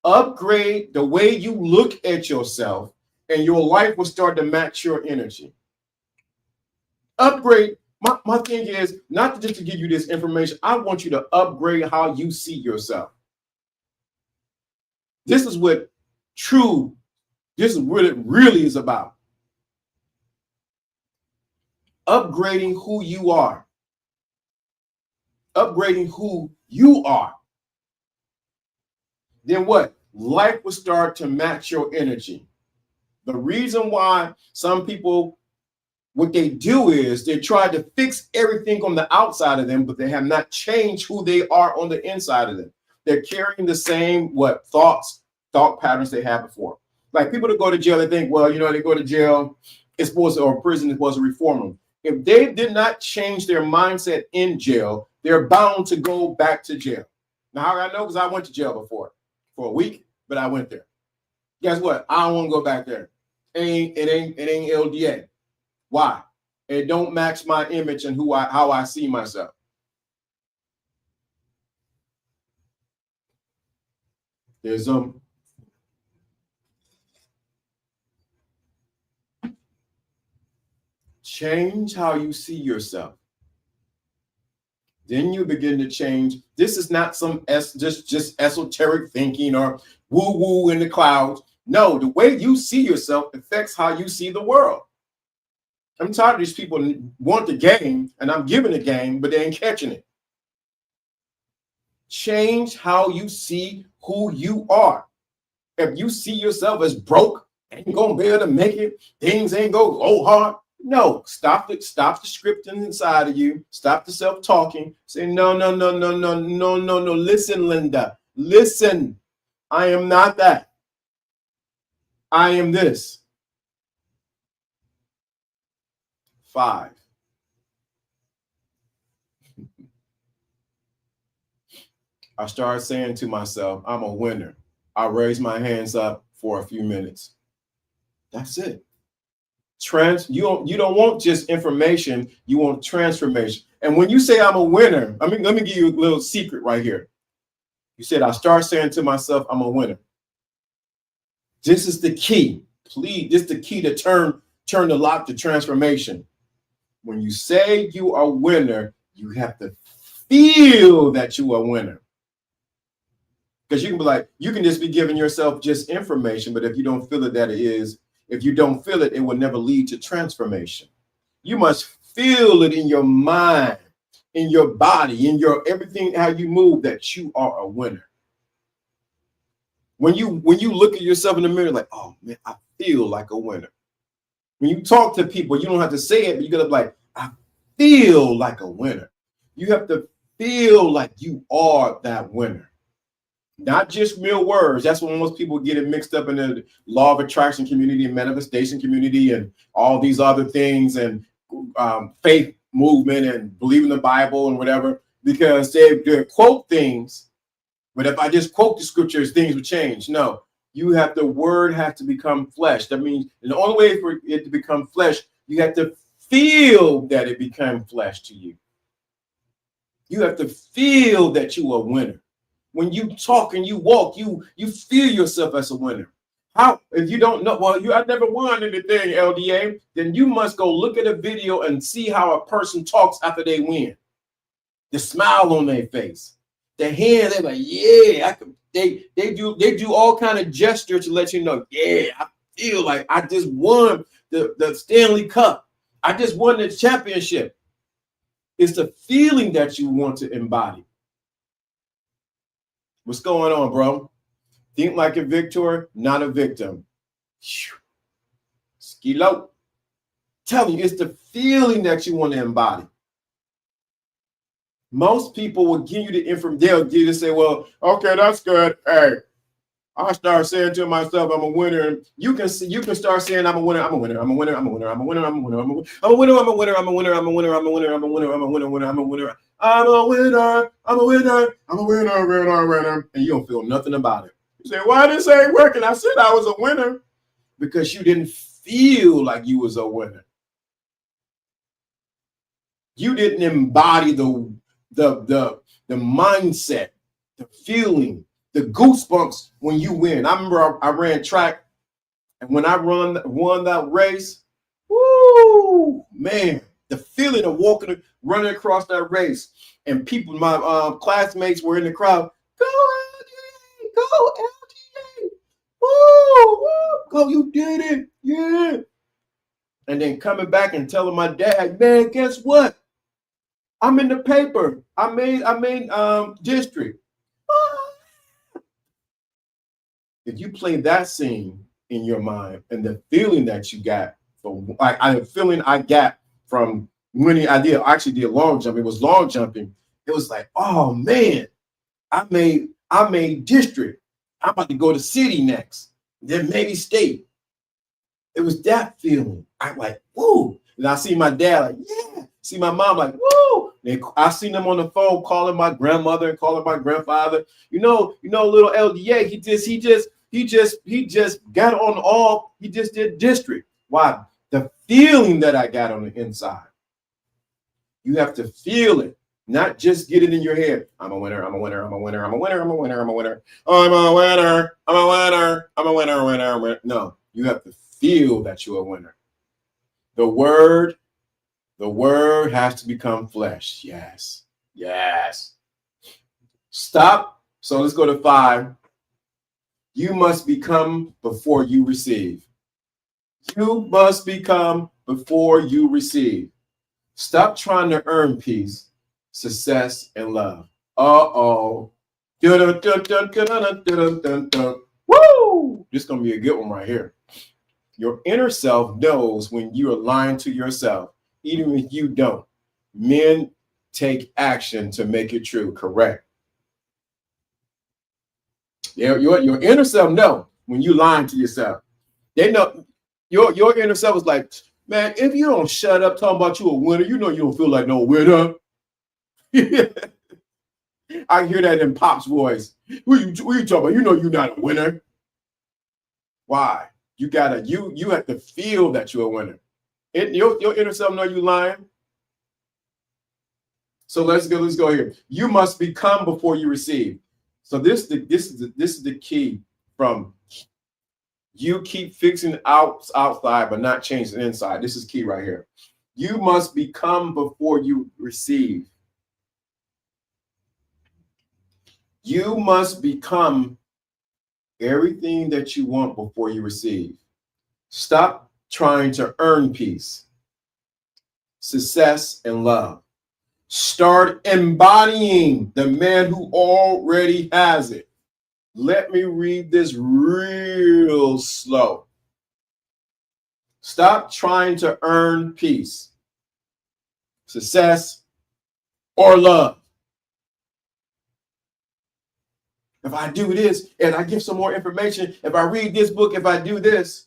Upgrade the way you look at yourself and your life will start to match your energy. Upgrade. My thing is not just to give you this information. I want you to upgrade how you see yourself. This is what this is what it really is about. Upgrading who you are. Upgrading who you are. Then what? Life will start to match your energy. The reason why some people, what they do is they try to fix everything on the outside of them, but they have not changed who they are on the inside of them. They're carrying the same thought patterns they had before. Like people that go to jail, they think, well, they go to jail, or prison is supposed to reform them. If they did not change their mindset in jail, they're bound to go back to jail. Now, how I know? Because I went to jail before for a week, but I went there. Guess what? I don't want to go back there. It ain't LDA. Why? It don't match my image and how I see myself. There's change how you see yourself. Then you begin to change. This is not some just esoteric thinking or woo-woo in the clouds. No, the way you see yourself affects how you see the world. I'm tired of these people want the game, and I'm giving the game, but they ain't catching it. Change how you see who you are. If you see yourself as broke, ain't gonna be able to make it, things ain't gonna go hard. No, stop the scripting inside of you. Stop the self-talking. Say, no. Listen, Linda. Listen. I am not that. I am this. 5. I started saying to myself, I'm a winner. I raise my hands up for a few minutes. That's it. You don't want just information, you want transformation. And when you say I'm a winner, let me give you a little secret right here. You said I start saying to myself, I'm a winner. This is the key. Please, this is the key to turn the lock to transformation. When you say you are a winner, you have to feel that you are a winner. Because you can be like, you can just be giving yourself just information, but if you don't feel it that it is, if you don't feel it, it will never lead to transformation. You must feel it in your mind, in your body, in your everything, how you move, that you are a winner. When you look at yourself in the mirror, like, oh man, I feel like a winner. When you talk to people, you don't have to say it, but you gotta be like, I feel like a winner. You have to feel like you are that winner. Not just mere words. That's when most people get it mixed up in the law of attraction community and manifestation community and all these other things and faith movement and believe in the Bible and whatever, because they quote things. But if I just quote the scriptures, things would change. No, the word has to become flesh. That means the only way for it to become flesh, you have to feel that it became flesh to you. You have to feel that you are a winner. When you talk and you walk, you feel yourself as a winner. How, if you don't know, well, I never won anything, LDA, then you must go look at a video and see how a person talks after they win. The smile on their face, the hand, they're like, yeah, they do all kind of gestures to let you know, yeah, I feel like I just won the Stanley Cup. I just won the championship. It's the feeling that you want to embody. What's going on, bro? Think like a victor, not a victim. Skilo. Telling you, it's the feeling that you want to embody. Most people will give you the information. They'll give you to say, well, okay, that's good. Hey, I start saying to myself, I'm a winner. You can start saying, I'm a winner, I'm a winner, I'm a winner, I'm a winner, I'm a winner, I'm a winner, I'm a winner, I'm a winner, I'm a winner, I'm a winner, I'm a winner, I'm a winner, I'm a winner, I'm a winner, I'm a winner, I'm a winner, I'm a winner, I'm a winner, winner, and you don't feel nothing about it. You say, why this ain't working? I said I was a winner. Because you didn't feel like you was a winner. You didn't embody the mindset, the feeling, the goosebumps when you win. I remember I ran track, and when I won that race, woo, man, the feeling of running across that race, and people, my classmates were in the crowd. Go LGA, go LGA, woo, go, you did it, yeah. And then coming back and telling my dad, man, guess what? I'm in the paper. I made district. If you play that scene in your mind and the feeling that you got from the feeling I got from winning, I did long jump. It was long jumping. It was like, oh man, I made district. I'm about to go to city next, then maybe state. It was that feeling. I'm like, woo. And I see my dad like, yeah. See my mom like, woo. I seen them on the phone calling my grandmother and calling my grandfather. You know, little LDA, he just got on all, he just did district. Why? The feeling that I got on the inside. You have to feel it, not just get it in your head. I'm a winner, I'm a winner, I'm a winner, I'm a winner, I'm a winner, I'm a winner. I'm a winner, I'm a winner, I'm a winner, winner. No, you have to feel that you're a winner. The word has to become flesh. Yes. Yes. Stop. So let's go to 5. You must become before you receive. You must become before you receive. Stop trying to earn peace, success, and love. Uh-oh. Woo! This is going to be a good one right here. Your inner self knows when you are lying to yourself, even if you don't. Men take action to make it true. Correct. Your inner self know when you lying to yourself. They know your inner self is like, man, if you don't shut up talking about you a winner, you know you don't feel like no winner. I hear that in Pop's voice. What you talking about? You know you're not a winner. Why? You have to feel that you're a winner. Your inner self know you lying. So let's go here. You must become before you receive. So this is the key. From you keep fixing outside but not changing inside. This is key right here. You must become before you receive. You must become everything that you want before you receive. Stop trying to earn peace, success, and love. Start embodying the man who already has it. Let me read this real slow. Stop trying to earn peace, success, or love. If I do this and I give some more information, if I read this book, if I do this,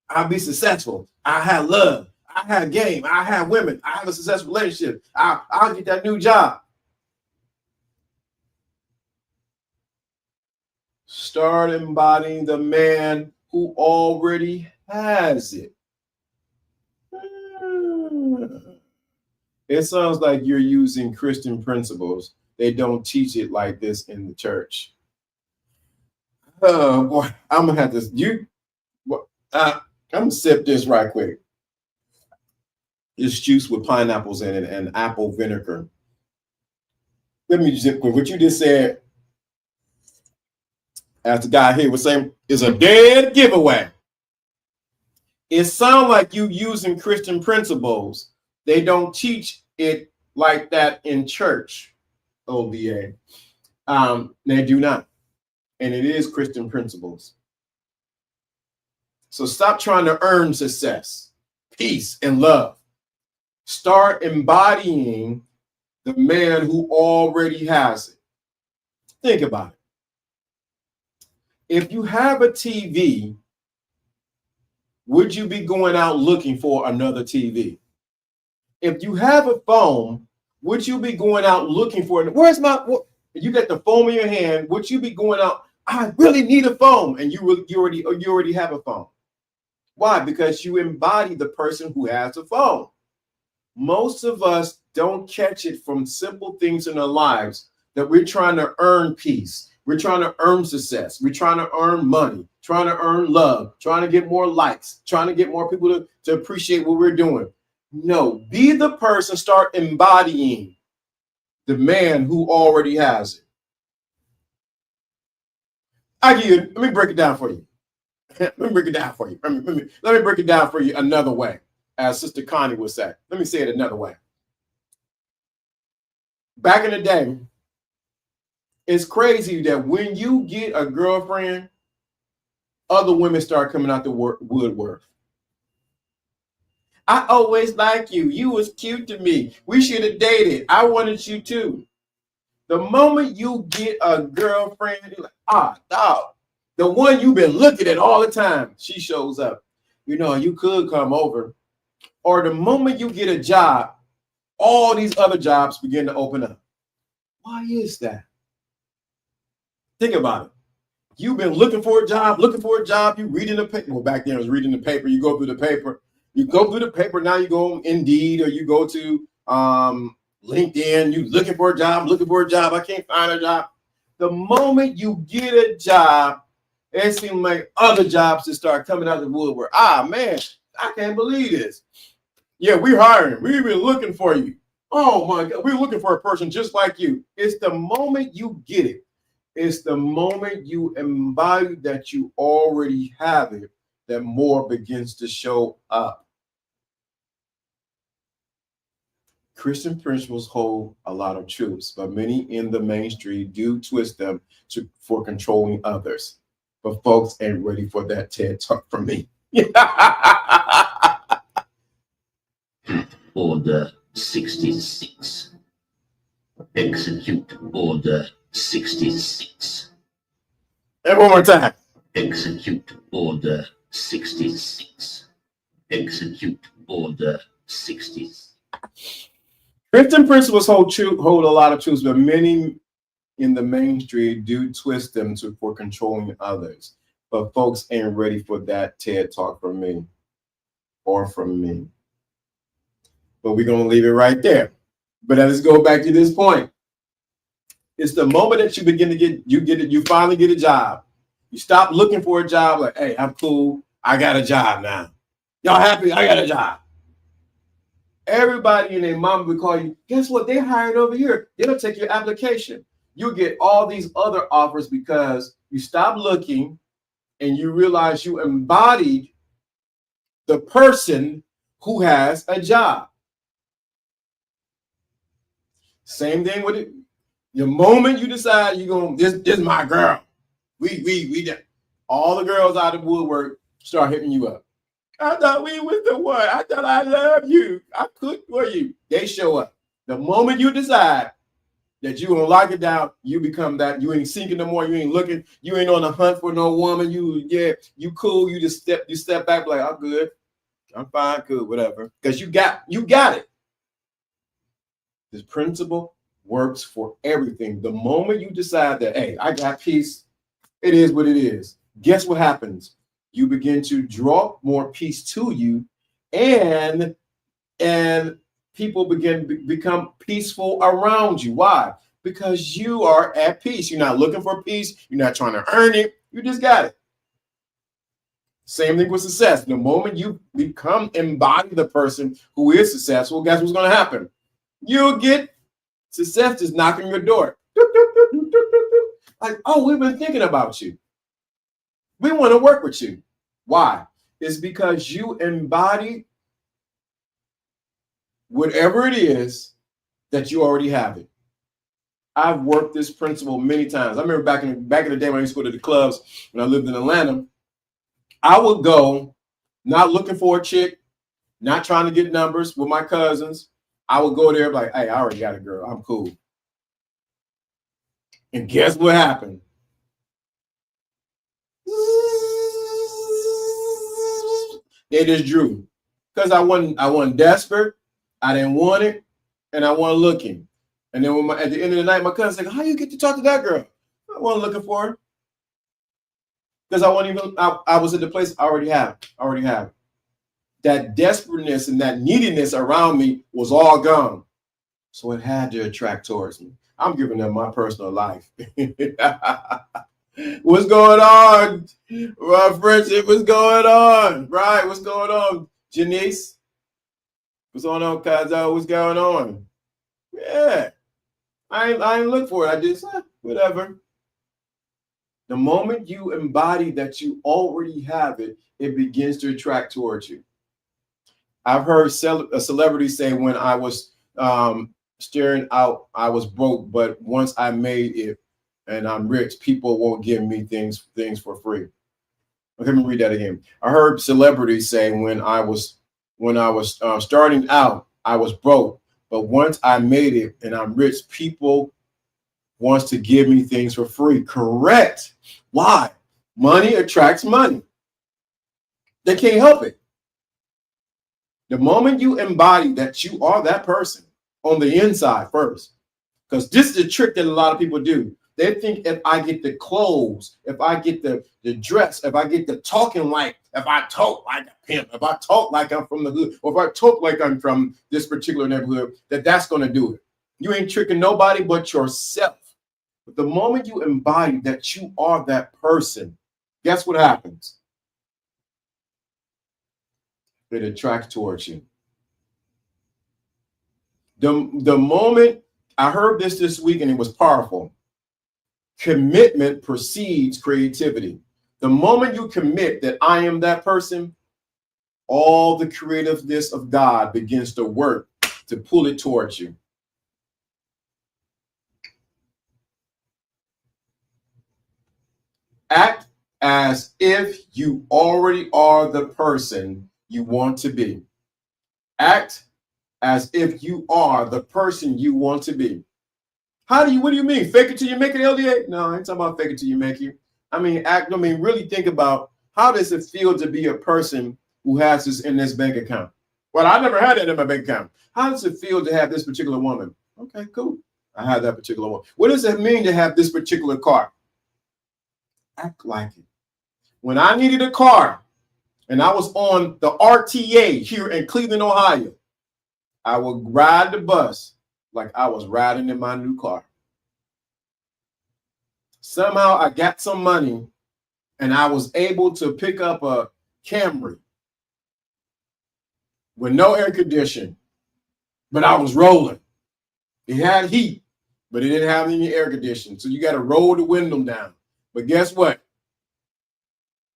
I'll be successful. I have love. I have game. I have women. I have a successful relationship. I'll get that new job. Start embodying the man who already has it. It sounds like you're using Christian principles. They don't teach it like this in the church. Oh boy, I'm gonna have this. I'm gonna sip this right quick. This juice with pineapples in it and apple vinegar. Let me just what you just said. As the guy here was saying, is a dead giveaway. It sounds like you using Christian principles. They don't teach it like that in church. OVA. They do not. and it is Christian principles. So stop trying to earn success, peace, and love. Start embodying the man who already has it. Think about it. If you have a TV, would you be going out looking for another TV? If you have a phone, would you be going out looking for it? Where's my, you got the phone in your hand, would you be going out, I really need a phone, and you already have a phone? Why? Because you embody the person who has a phone. Most of us don't catch it from simple things in our lives that we're trying to earn peace. We're trying to earn success. We're trying to earn money, trying to earn love, trying to get more likes, trying to get more people to appreciate what we're doing. No, be the person, start embodying the man who already has it. Let me break it down for you. Let me break it down for you. Let me break it down for you another way, as Sister Connie would say. Let me say it another way. Back in the day, it's crazy that when you get a girlfriend, other women start coming out the woodwork. I always liked you. You was cute to me. We should have dated. I wanted you too. The moment you get a girlfriend, you're like, dog, the one you've been looking at all the time, she shows up. You know, you could come over. Or the moment you get a job, all these other jobs begin to open up. Why is that? Think about it. You've been looking for a job, you reading the paper. Well, back then it was reading the paper. You go through the paper. Now you go on Indeed, or you go to LinkedIn. You looking for a job. I can't find a job. The moment you get a job, it seems like other jobs just start coming out of the woodwork. Man, I can't believe this. Yeah, we're hiring. We've been looking for you. Oh my God, we're looking for a person just like you. It's the moment you get it. It's the moment you embody that you already have it that more begins to show up. Christian principles hold a lot of truths, but many in the mainstream do twist them for controlling others. But folks ain't ready for that TED Talk from me. Order 66. Execute Order 66. And one more time. Execute Order 66. Execute Order 66. Christian principles hold a lot of truths, but many in the mainstream do twist them for controlling others. But folks ain't ready for that TED Talk from me or from me. But we're going to leave it right there. But let's go back to this point. It's the moment that you begin to you finally get a job. You stop looking for a job like, hey, I'm cool. I got a job now. Y'all happy? I got a job. Everybody and their mom would call you. Guess what? They hired over here. They'll take your application. You'll get all these other offers because you stop looking and you realize you embodied the person who has a job. Same thing with it. The moment you decide you're going, this is my girl. We all the girls out of the woodwork start hitting you up. I thought we was the one. I thought I loved you. I cooked for you. They show up. The moment you decide that you're gonna lock it down, you become that. You ain't seeking no more. You ain't looking. You ain't on the hunt for no woman. You cool. You just step back like, I'm good. I'm fine. Good. Whatever. Because you got it. This principle works for everything. The moment you decide that, hey, I got peace, it is what it is. Guess what happens? You begin to draw more peace to you, and people become peaceful around you. Why? Because you are at peace. You're not looking for peace. You're not trying to earn it. You just got it. Same thing with success. The moment you embody the person who is successful, guess what's going to happen? You'll get success just knocking your door. Like, oh, we've been thinking about you. We want to work with you. Why? It's because you embody whatever it is that you already have it. I've worked this principle many times. I remember back in the day when I used to go to the clubs when I lived in Atlanta. I would go not looking for a chick, not trying to get numbers with my cousins. I would go there like, hey, I already got a girl. I'm cool. And guess what happened? They just drew. Because I wasn't desperate. I didn't want it. And I wasn't looking. And then at the end of the night, my cousin's like, how you get to talk to that girl? I wasn't looking for her. Because I was at the place I already have. That desperateness and that neediness around me was all gone. So it had to attract towards me. I'm giving them my personal life. What's going on? My friendship, what's going on? Right, what's going on? Janice? What's going on, Kazo? What's going on? Yeah. I ain't look for it. I just, whatever. The moment you embody that you already have it, it begins to attract towards you. I've heard a celebrity say when I was staring out, I was broke, but once I made it and I'm rich, people won't give me things for free. Let me read that again. I heard celebrities say when I was starting out, I was broke, but once I made it and I'm rich, people wants to give me things for free. Correct. Why? Money attracts money. They can't help it. The moment you embody that you are that person on the inside first, because this is a trick that a lot of people do. They think if I get the clothes, if I get the dress, if I get the talking like, if I talk like a pimp, if I talk like I'm from the hood, or if I talk like I'm from this particular neighborhood, that's going to do it. You ain't tricking nobody but yourself. But the moment you embody that you are that person, guess what happens? It attracts towards you. The moment I heard this week and it was powerful, commitment precedes creativity. The moment you commit that I am that person, all the creativeness of God begins to work to pull it towards you. Act as if you already are the person you want to be. Act as if you are the person you want to be. What do you mean? Fake it till you make it, LDA? No, I ain't talking about fake it till you make it. Really think about how does it feel to be a person who has this in this bank account? Well, I never had that in my bank account. How does it feel to have this particular woman? Okay, cool. I have that particular one. What does it mean to have this particular car? Act like it. When I needed a car and I was on the RTA here in Cleveland, Ohio, I would ride the bus like I was riding in my new car. Somehow I got some money and I was able to pick up a Camry with no air conditioning, but I was rolling. It had heat, but it didn't have any air conditioning. So you got to roll the window down. But guess what?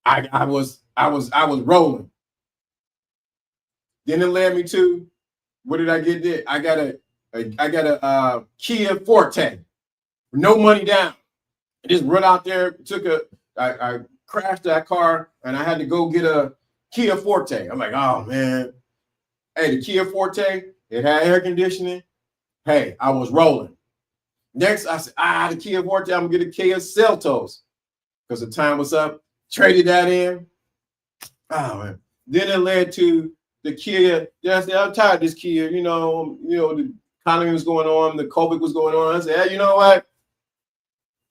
I was rolling. Then it led me to, what did I get there? I got a Kia Forte, no money down. I just run out there, I crashed that car, and I had to go get a Kia Forte. I'm like, oh man. Hey, the Kia Forte, it had air conditioning. Hey, I was rolling. Next, I said, the Kia Forte, I'm gonna get a Kia Seltos because the time was up. Traded that in. Oh man. Then it led to the Kia. Yeah, I said, I'm tired of this Kia. The economy was going on, the COVID was going on. I said, hey, you know what?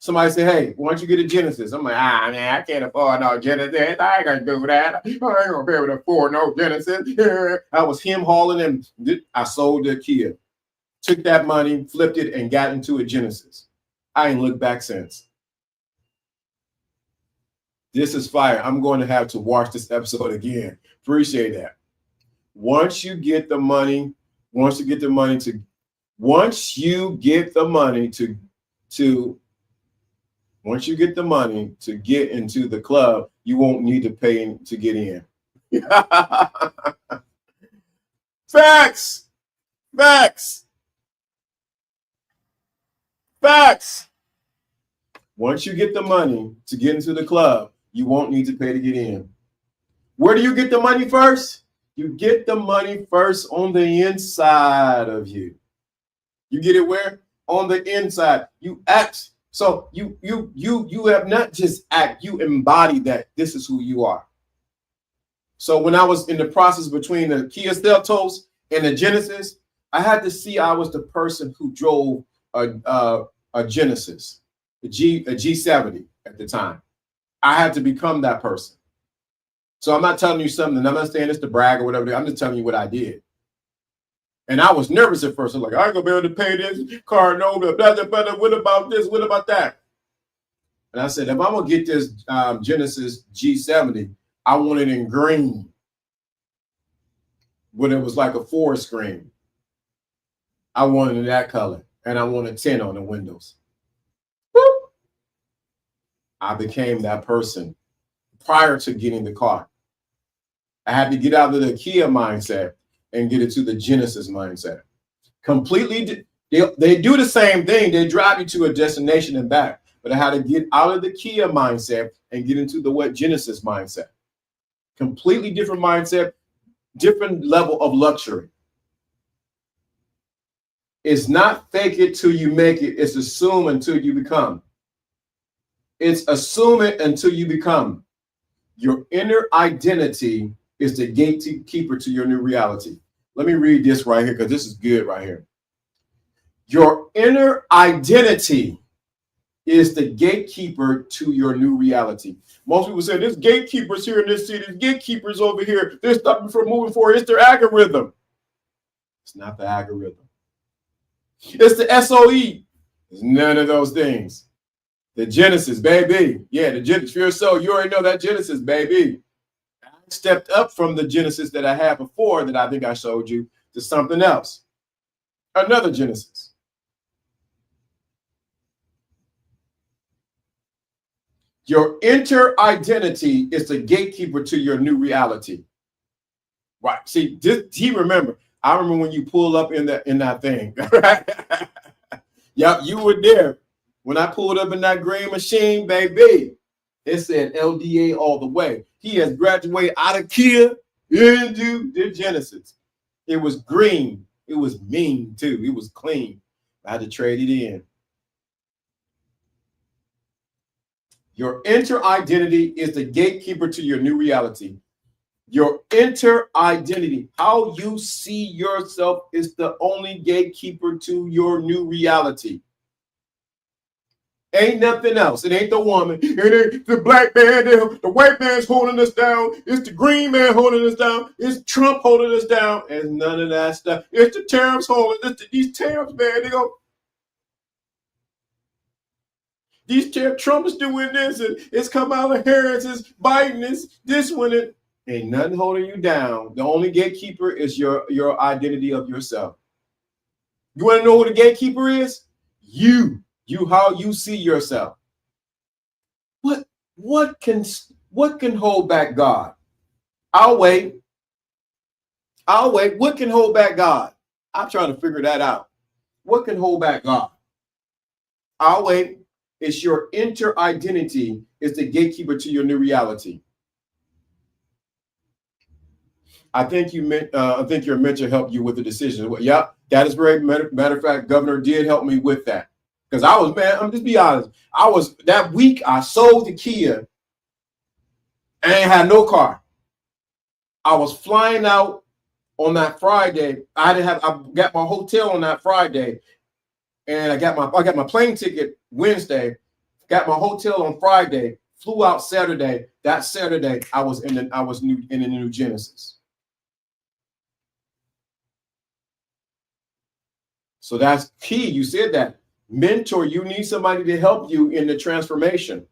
Somebody said, hey, why don't you get a Genesis? I'm like, man, I can't afford no Genesis. I ain't gonna do that. I ain't gonna be able to afford no Genesis. I was him hauling and I sold the Kia. Took that money, flipped it, and got into a Genesis. I ain't looked back since. This is fire. I'm going to have to watch this episode again. Appreciate that. Once you get the money to get into the club, you won't need to pay to get in. Facts. facts. Once you get the money to get into the club, you won't need to pay to get in. Where do you get the money first? You get the money first on the inside of you. You get it where? On the inside. You act. So you have not just act, you embody that this is who you are. So when I was in the process between the Kia Seltos and the Genesis, I had to see I was the person who drove a Genesis, a G70 at the time. I had to become that person. So I'm not telling you something. I'm not saying it's to brag or whatever. I'm just telling you what I did. And I was nervous at first. I'm like, I ain't gonna be able to pay this car. No, blah, blah, blah, what about this? What about that? And I said, if I'm gonna get this Genesis G70, I want it in green. When it was like a forest green. I wanted that color. And I wanted 10 on the windows. Woo! I became that person prior to getting the car. I had to get out of the Kia mindset and get into the Genesis mindset. Completely, they do the same thing. They drive you to a destination and back. But I had to get out of the Kia mindset and get into the Genesis mindset. Completely different mindset, different level of luxury. It's not fake it till you make it. It's assume until you become. It's assume it until you become. Your inner identity is the gatekeeper to your new reality. Let me read this right here because this is good right here. Your inner identity is the gatekeeper to your new reality. Most people say there's gatekeepers here in this city, there's gatekeepers over here. They're stopping from moving forward. It's their algorithm. It's not the algorithm. It's the SOE. It's none of those things. The Genesis, baby. Yeah, the Genesis. Pure soul. You already know that Genesis, baby. I stepped up from the Genesis that I had before that I think I showed you to something else. Another Genesis. Your inner identity is the gatekeeper to your new reality. Right. See, remember. I remember when you pull up in that thing. Yep, you were there. When I pulled up in that green machine, baby, it said LDA all the way. He has graduated out of Kia into the Genesis. It was green. It was mean, too. It was clean. I had to trade it in. Your inner identity is the gatekeeper to your new reality. Your inner identity, how you see yourself, is the only gatekeeper to your new reality. Ain't nothing else. It ain't the woman. It ain't the black man. The white man's holding us down. It's the green man holding us down. It's Trump holding us down. And none of that stuff. It's the tariffs holding. These tariffs, man. They go. These tariffs. Trump is doing this, and it's Kamala Harris. It's Biden. It's this one. And ain't nothing holding you down. The only gatekeeper is your identity of yourself. You want to know who the gatekeeper is? You. How you see yourself. What can hold back God? I'll wait. What can hold back God? I'm trying to figure that out. What can hold back God? I'll wait. It's your inner identity is the gatekeeper to your new reality. I think your mentor helped you with the decision. Yeah, that is very matter of fact. Governor did help me with that. Because I was, man, I'm just be honest. That week I sold the Kia and I ain't had no car. I was flying out on that Friday. I got my hotel on that Friday, and I got my plane ticket Wednesday, got my hotel on Friday, flew out Saturday. That Saturday I was in the new Genesis. So that's key. You said that. Mentor, you need somebody to help you in the transformation.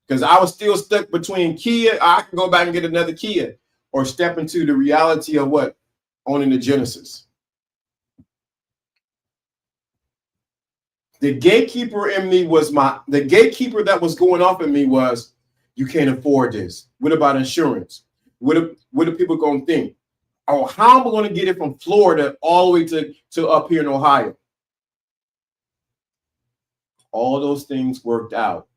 Because I was still stuck between Kia. I can go back and get another Kia or step into the reality of what? Owning the Genesis. The gatekeeper in me was the gatekeeper that was going off in me was, you can't afford this. What about insurance? What are people going to think? Oh, how am I going to get it from Florida all the way to up here in Ohio? All those things worked out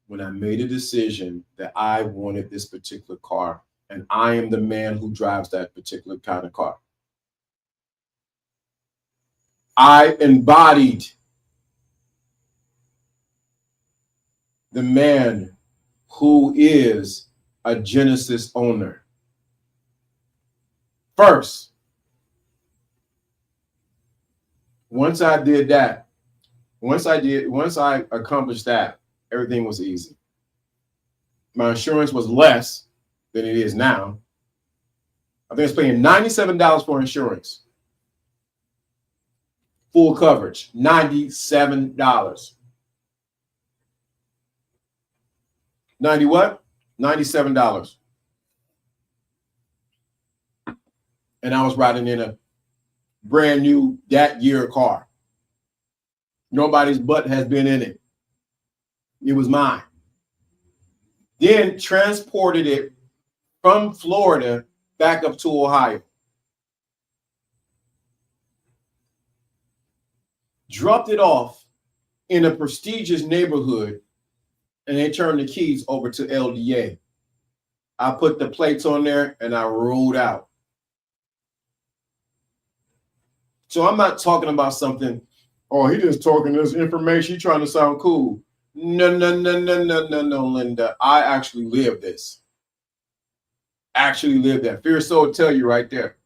when I made a decision that I wanted this particular car, and I am the man who drives that particular kind of car. I embodied the man who is a Genesis owner. First, once I did that, once I accomplished that, everything was easy. My insurance was less than it is now. I think I was paying $97 for insurance. Full coverage, $97. 90 what? $97. And I was riding in a brand new that year car. Nobody's butt has been in it. It was mine. Then transported it from Florida back up to Ohio. Dropped it off in a prestigious neighborhood, and they turned the keys over to LDA. I put the plates on there and I rolled out. So I'm not talking about something, oh, he just talking this information, he trying to sound cool. No, Linda. I actually live this. Actually live that. Fear Soul will tell you right there.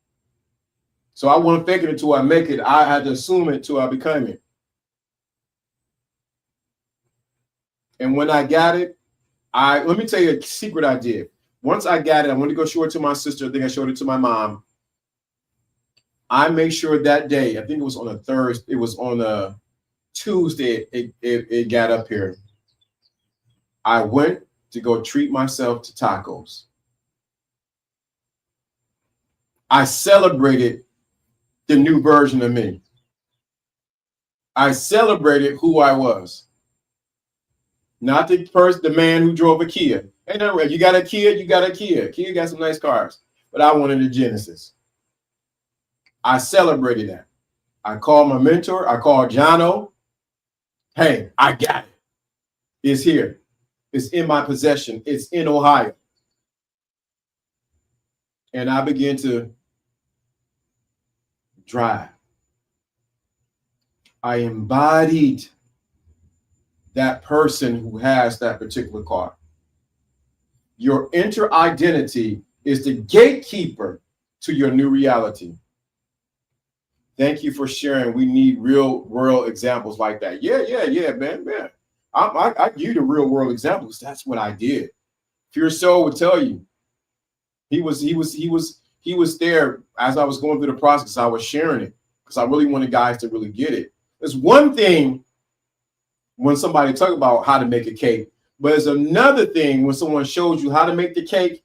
So I wasn't faking it until I make it. I had to assume it until I became it. And when I got it, let me tell you a secret I did. Once I got it, I went to go show it to my sister. I think I showed it to my mom. I made sure that day, I think it was on a Thursday, it was on a Tuesday, it got up here. I went to go treat myself to tacos. I celebrated the new version of me. I celebrated who I was. Not the man who drove a Kia. Ain't no way. You got a Kia, you got a Kia. Kia got some nice cars, but I wanted a Genesis. I celebrated that. I called my mentor. I called Jono. Hey, I got it. It's here. It's in my possession. It's in Ohio. And I began to drive. I embodied that person who has that particular car. Your inner identity is the gatekeeper to your new reality. Thank you for sharing. We need real world examples like that. Yeah, man. I give you the real world examples. That's what I did. Fear Soul would tell you. He was there as I was going through the process. I was sharing it because I really wanted guys to really get it. There's one thing when somebody talk about how to make a cake, but it's another thing when someone shows you how to make the cake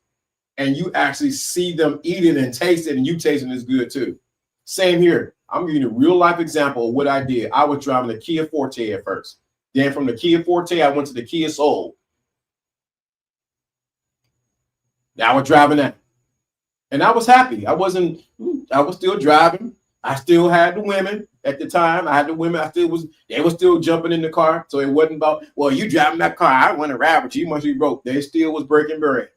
and you actually see them eat it and taste it and you taste it is good too. Same here. I'm giving you a real life example of what I did. I was driving the Kia Forte at first. Then from the Kia Forte, I went to the Kia Soul. Now I was driving that. And I was happy. I was still driving. I still had the women at the time. I had the women. They were still jumping in the car. So it wasn't about, well, you driving that car. I want to ride with you. You must be broke. They still was breaking bread.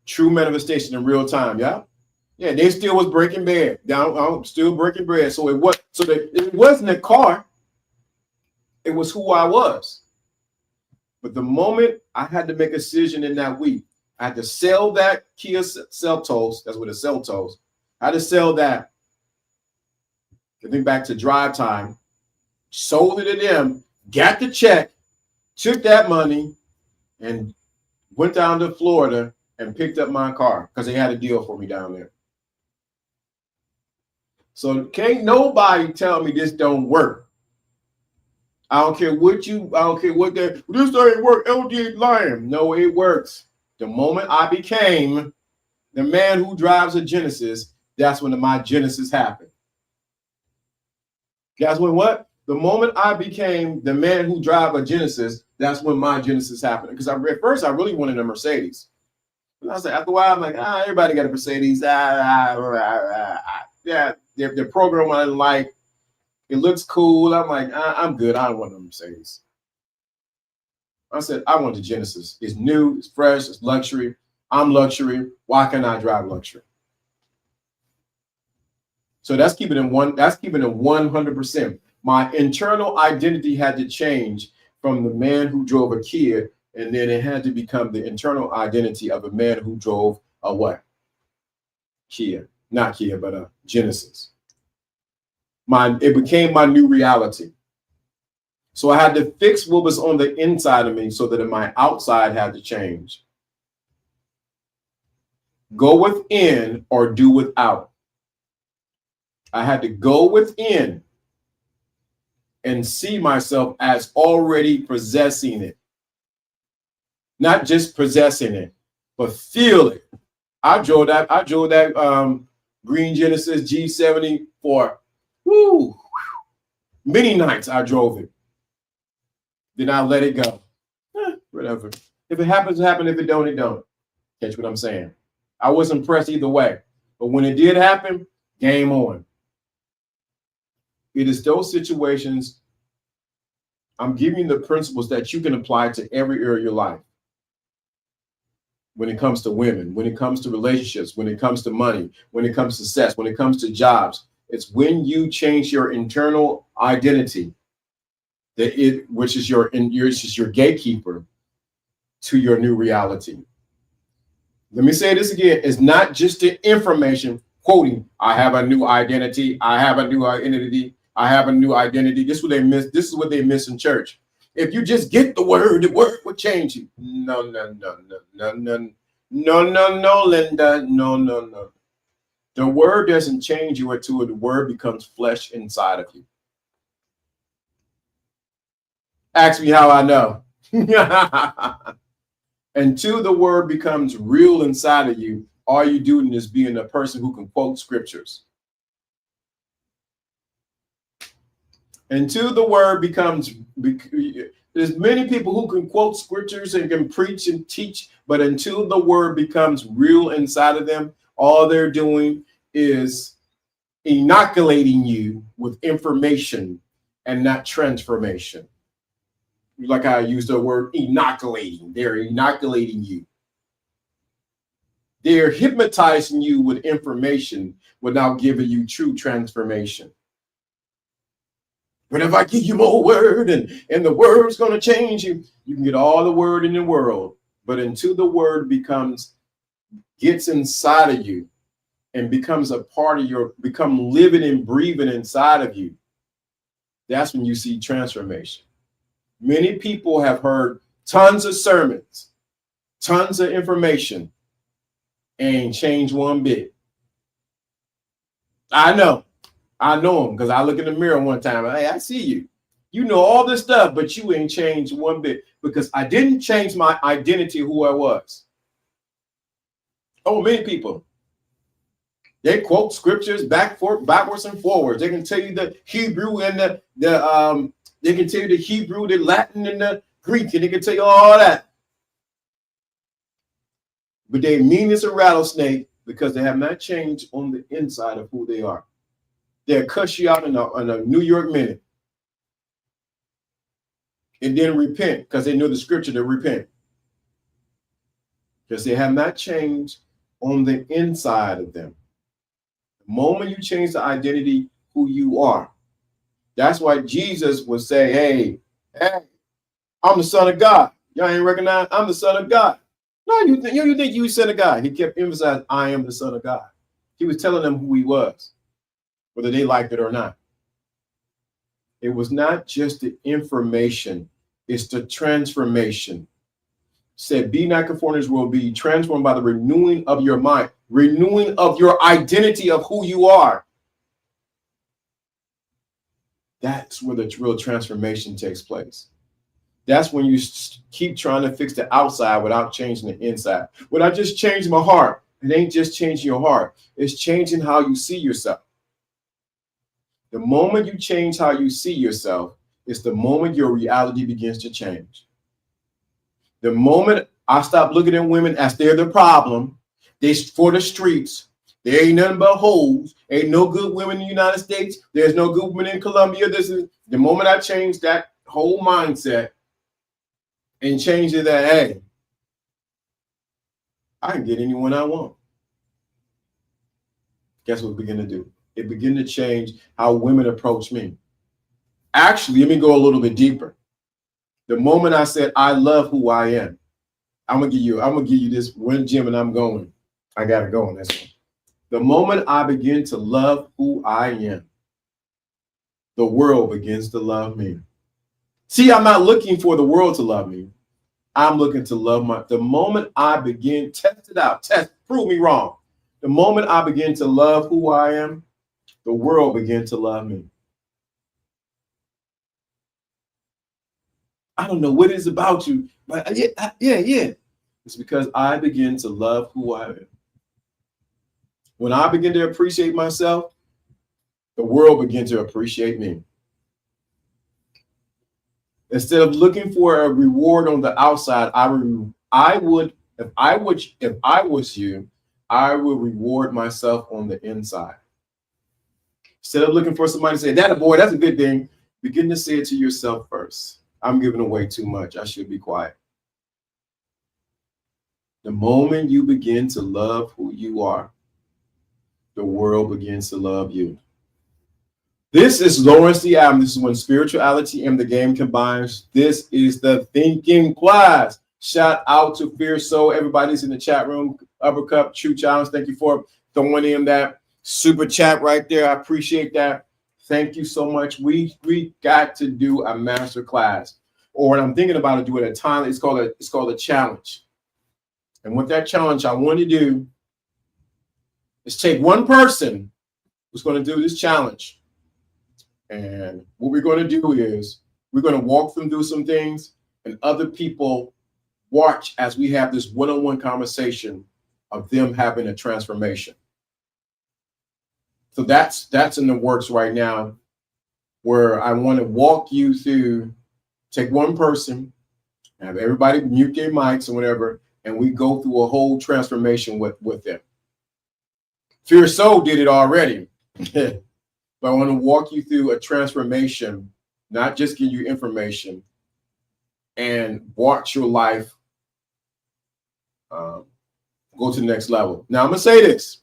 True manifestation in real time. Yeah. Yeah. They still was breaking bread. Still breaking bread. So it wasn't a car. It was who I was. But the moment I had to make a decision in that week, I had to sell that Kia Seltos. That's what a Seltos. I had to sell that. Getting back to drive time, sold it to them, got the check, took that money, and went down to Florida and picked up my car because they had a deal for me down there. So can't nobody tell me this don't work. I don't care what this ain't work. LD lying. No, it works. The moment I became the man who drives a Genesis, that's when my Genesis happened. That's when what? The moment I became the man who drive a Genesis, that's when my Genesis happened. Because at first I really wanted a Mercedes. And I was like, after a while, I'm like, everybody got a Mercedes. Yeah, the program I didn't like. It looks cool. I'm like, I'm good. I don't want a Mercedes. I said, I want the Genesis. It's new, it's fresh, it's luxury. I'm luxury. Why can't I drive luxury? So that's keeping it 100%. My internal identity had to change from the man who drove a Kia, and then it had to become the internal identity of a man who drove a what? Kia. Not Kia, but a Genesis. It became my new reality. So I had to fix what was on the inside of me so that my outside had to change. Go within or do without. I had to go within and see myself as already possessing it. Not just possessing it, but feel it. I drove that green Genesis G70 for many nights. I drove it. Then I let it go. Whatever. If it happens, it happens. If it don't, it don't. Catch what I'm saying? I wasn't impressed either way. But when it did happen, game on. It is those situations. I'm giving you the principles that you can apply to every area of your life. When it comes to women, when it comes to relationships, when it comes to money, when it comes to success, when it comes to jobs, it's when you change your internal identity, which is your gatekeeper to your new reality. Let me say this again. It's not just the information quoting, I have a new identity. I have a new identity. I have a new identity. This is what they miss. This is what they miss in church. If you just get the word will change you. No, Linda. No. The word doesn't change you until the word becomes flesh inside of you. Ask me how I know. Until the word becomes real inside of you, all you're doing is being a person who can quote scriptures. Until the word becomes, there's many people who can quote scriptures and can preach and teach, but until the word becomes real inside of them, all they're doing is inoculating you with information and not transformation. Like I used the word inoculating. They're inoculating you. They're hypnotizing you with information without giving you true transformation. But if I give you more word and the word's going to change you, you can get all the word in the world. But until the word gets inside of you and becomes a part of become living and breathing inside of you, that's when you see transformation. Many people have heard tons of sermons, tons of information, and ain't changed one bit. I know them because I look in the mirror one time. Hey, I see you. You know all this stuff, but you ain't changed one bit because I didn't change my identity, who I was. Oh, many people. They quote scriptures backwards and forwards. They can tell you the Hebrew and they can tell you the Hebrew, the Latin, and the Greek, and they can tell you all that. But they mean as a rattlesnake because they have not changed on the inside of who they are. They'll cuss you out in a New York minute. And then repent because they know the scripture to repent. Because they have not changed on the inside of them. The moment you change the identity, who you are. That's why Jesus would say, hey, I'm the Son of God. Y'all ain't recognize I'm the Son of God. No, you think you Son of God. He kept emphasizing, I am the Son of God. He was telling them who he was, whether they liked it or not. It was not just the information, it's the transformation. Said, be not conformed to this world, be transformed by the renewing of your mind, renewing of your identity of who you are. That's where the real transformation takes place. That's when you keep trying to fix the outside without changing the inside. When I just changed my heart, it ain't just changing your heart. It's changing how you see yourself. The moment you change how you see yourself, it's the moment your reality begins to change. The moment I stop looking at women as they're the problem, they for the streets, There ain't nothing but holes. Ain't no good women in the United States. There's no good women in Colombia. This is the moment I changed that whole mindset and changed it that, hey, I can get anyone I want. Guess what it began to do? It began to change how women approach me. Actually, let me go a little bit deeper. The moment I said, I love who I am, I'm gonna give you this one, Jim, and I'm going. I gotta go on this one. The moment I begin to love who I am, the world begins to love me. See, I'm not looking for the world to love me. I'm looking to love the moment I begin, test it out, prove me wrong. The moment I begin to love who I am, the world begins to love me. I don't know what it is about you, but yeah. It's because I begin to love who I am. When I begin to appreciate myself, the world begins to appreciate me. Instead of looking for a reward on the outside, if I was you, I would reward myself on the inside. Instead of looking for somebody to say, "That a boy, that's a good thing," begin to say it to yourself first. I'm giving away too much. I should be quiet. The moment you begin to love who you are, the world begins to love you. This is Lawrence D. Adams. This is when spirituality and the game combines. This is the thinking class. Shout out to Fierce Soul. Everybody's in the chat room. Uppercut, True Challenge. Thank you for throwing in that super chat right there. I appreciate that. Thank you so much. We got to do a master class, or what I'm thinking about to do at a time. It's called a challenge. And what that challenge I want to do is take one person who's going to do this challenge. And what we're going to do is we're going to walk them through some things, and other people watch as we have this one-on-one conversation of them having a transformation. So that's in the works right now, where I want to walk you through, take one person, have everybody mute their mics or whatever, and we go through a whole transformation with them. Fierce Soul did it already. But I want to walk you through a transformation, not just give you information, and watch your life go to the next level. Now, I'm going to say this,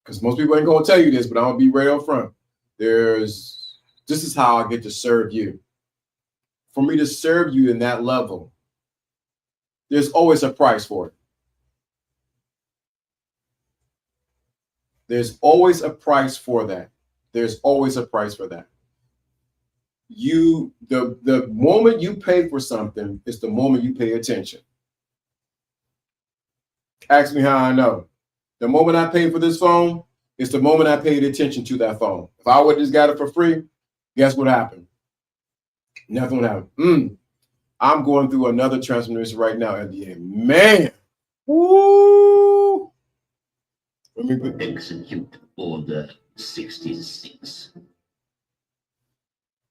because most people ain't going to tell you this, but I'm going to be right up front. This is how I get to serve you. For me to serve you in that level, there's always a price for it. There's always a price for that. There's always a price for that. The moment you pay for something is the moment you pay attention. Ask me how I know. The moment I paid for this phone is the moment I paid attention to that phone. If I would have just got it for free, guess what happened? Nothing would happen. I'm going through another transformation right now at the end. Man. Woo! Execute Order 66.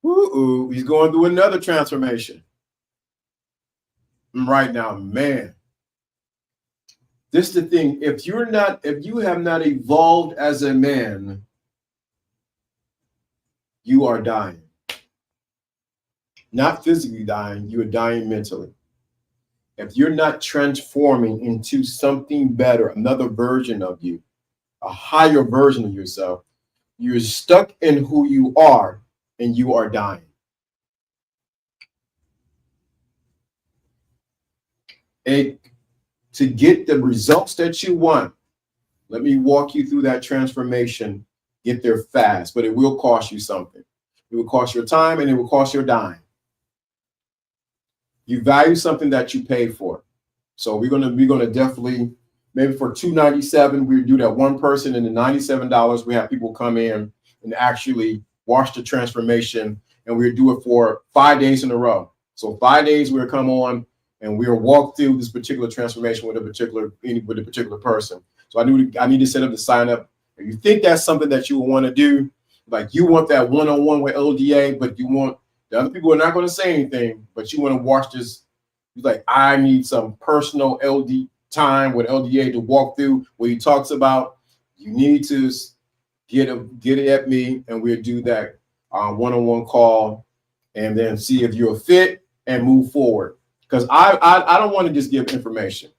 Ooh, he's going through another transformation right now, man. This is the thing. If you have not evolved as a man, you are dying. Not physically dying, you are dying mentally. If you're not transforming into something better, another version of you, a higher version of yourself, you're stuck in who you are and you are dying. To get the results that you want, let me walk you through that transformation. Get there fast, but it will cost you something. It will cost your time and it will cost your dime. You value something that you pay for. So we're gonna definitely, maybe for $297, we do that one person, and the $97, we have people come in and actually watch the transformation, and we do it for 5 days in a row. So 5 days we'll come on and we'll walk through this particular transformation with a particular person. So I need to set up the sign up. If you think that's something that you want to do, like you want that one-on-one with LDA, but you want the other people are not going to say anything, but you want to watch this. You're like, I need some personal LD time with LDA to walk through what he talks about. You need to get it at me, and we'll do that one-on-one call, and then see if you're a fit and move forward. Because I don't want to just give information.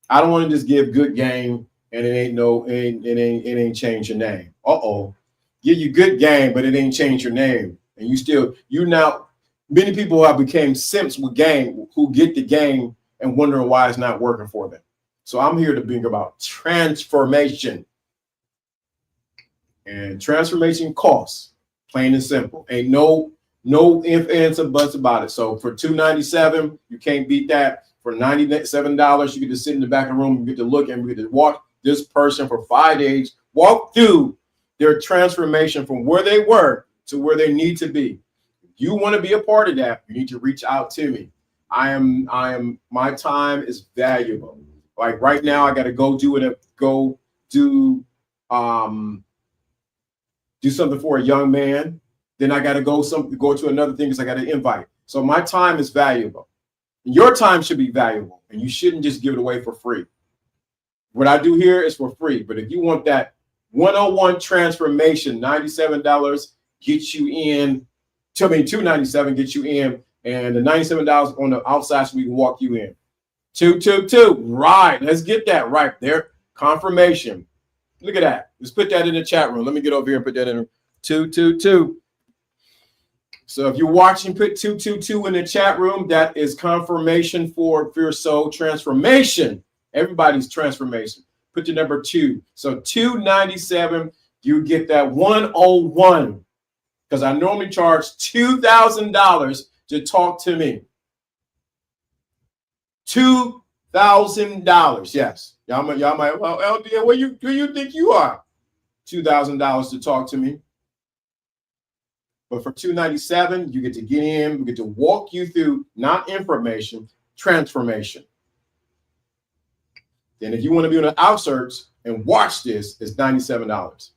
I don't want to just give good game and it ain't change your name. Give you good game, but it ain't change your name, and you now. Many people have became simps with game who get the game and wondering why it's not working for them. So I'm here to bring about transformation. And transformation costs, plain and simple. Ain't no ifs, ands, or buts about it. So for $297, you can't beat that. For $97, you get to sit in the back of the room, you get to look, and we get to watch this person for 5 days walk through their transformation from where they were to where they need to be. You want to be a part of that, you need to reach out to me. My time is valuable. Like right now, I got to go do something for a young man. Then I got to go to another thing because I got to invite. So my time is valuable. Your time should be valuable, and you shouldn't just give it away for free. What I do here is for free, but if you want that one-on-one transformation, $97 gets you in. $297 gets you in, and the $97 on the outside so we can walk you in. 222, right? Let's get that right there. Confirmation. Look at that. Let's put that in the chat room. Let me get over here and put that in 222. So if you're watching, put 222 in the chat room. That is confirmation for Fear Soul transformation. Everybody's transformation. Put the number 2. So $297, you get that 101. Because I normally charge $2,000 to talk to me. $2,000. Yes. Y'all might, well, LDA, who you think you are? $2,000 to talk to me. But for $297, you get to get in. We get to walk you through not information, transformation. Then if you want to be on the outskirts and watch this, it's $97.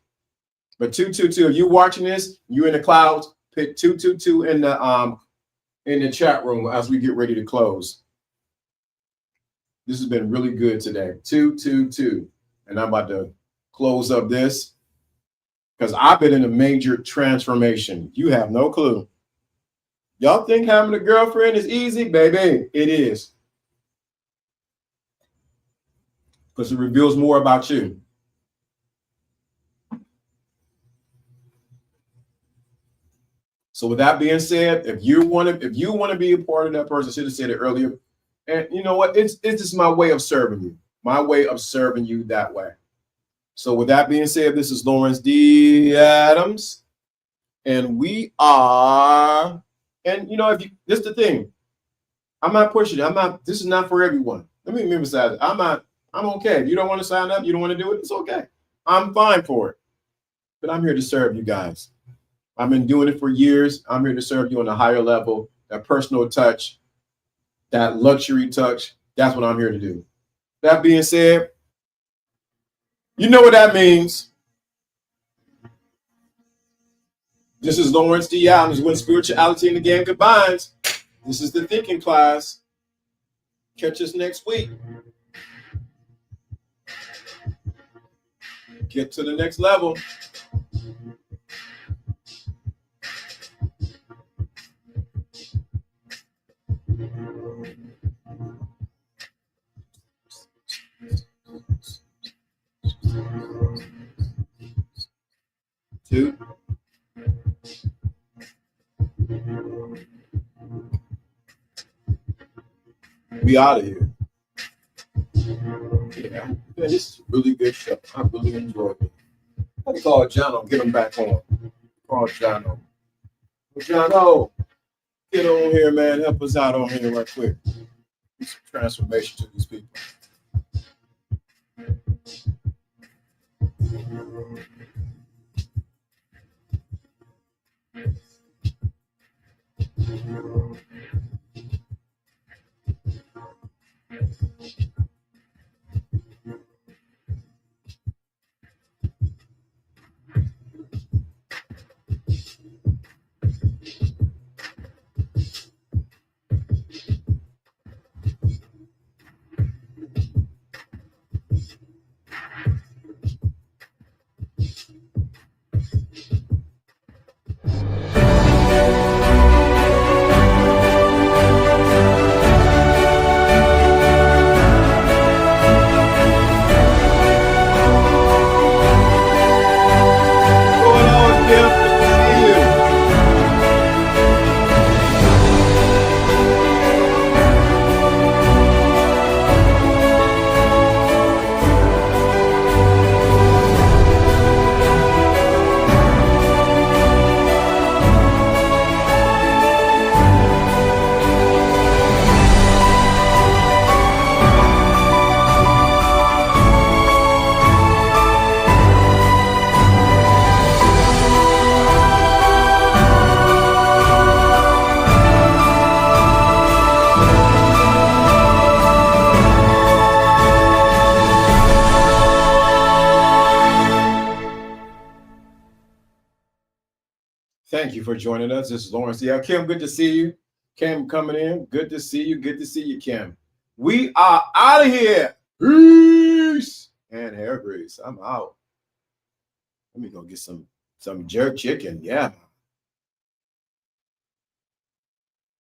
But 222, if you're watching this, you're in the clouds, put 222 in the chat room as we get ready to close. This has been really good today. 222. And I'm about to close up this because I've been in a major transformation. You have no clue. Y'all think having a girlfriend is easy? Baby, it is. Because it reveals more about you. So with that being said, if you want to be a part of that person, I should have said it earlier. And you know what? It's just my way of serving you. My way of serving you that way. So with that being said, this is Lawrence D. Adams. And we are, and you know, this is the thing. I'm not pushing it. This is not for everyone. Let me emphasize it. I'm okay. If you don't want to sign up, you don't want to do it, it's okay. I'm fine for it. But I'm here to serve you guys. I've been doing it for years. I'm here to serve you on a higher level, that personal touch, that luxury touch. That's what I'm here to do. That being said, you know what that means. This is Lawrence D. Adams, when spirituality and the game combines. This is the thinking class. Catch us next week. Get to the next level. Two. We out of here. Yeah, this is a really good show. I really enjoyed it. I call Jono, get him back on. Call Jono. Jono, get on here, man. Help us out on here right quick. Some transformation to these people. Thank you for joining us. This is Lawrence. Yeah, Kim, good to see you. Kim coming in. Good to see you. Good to see you, Kim. We are out of here. Peace. And hair grease. I'm out. Let me go get some jerk chicken. Yeah.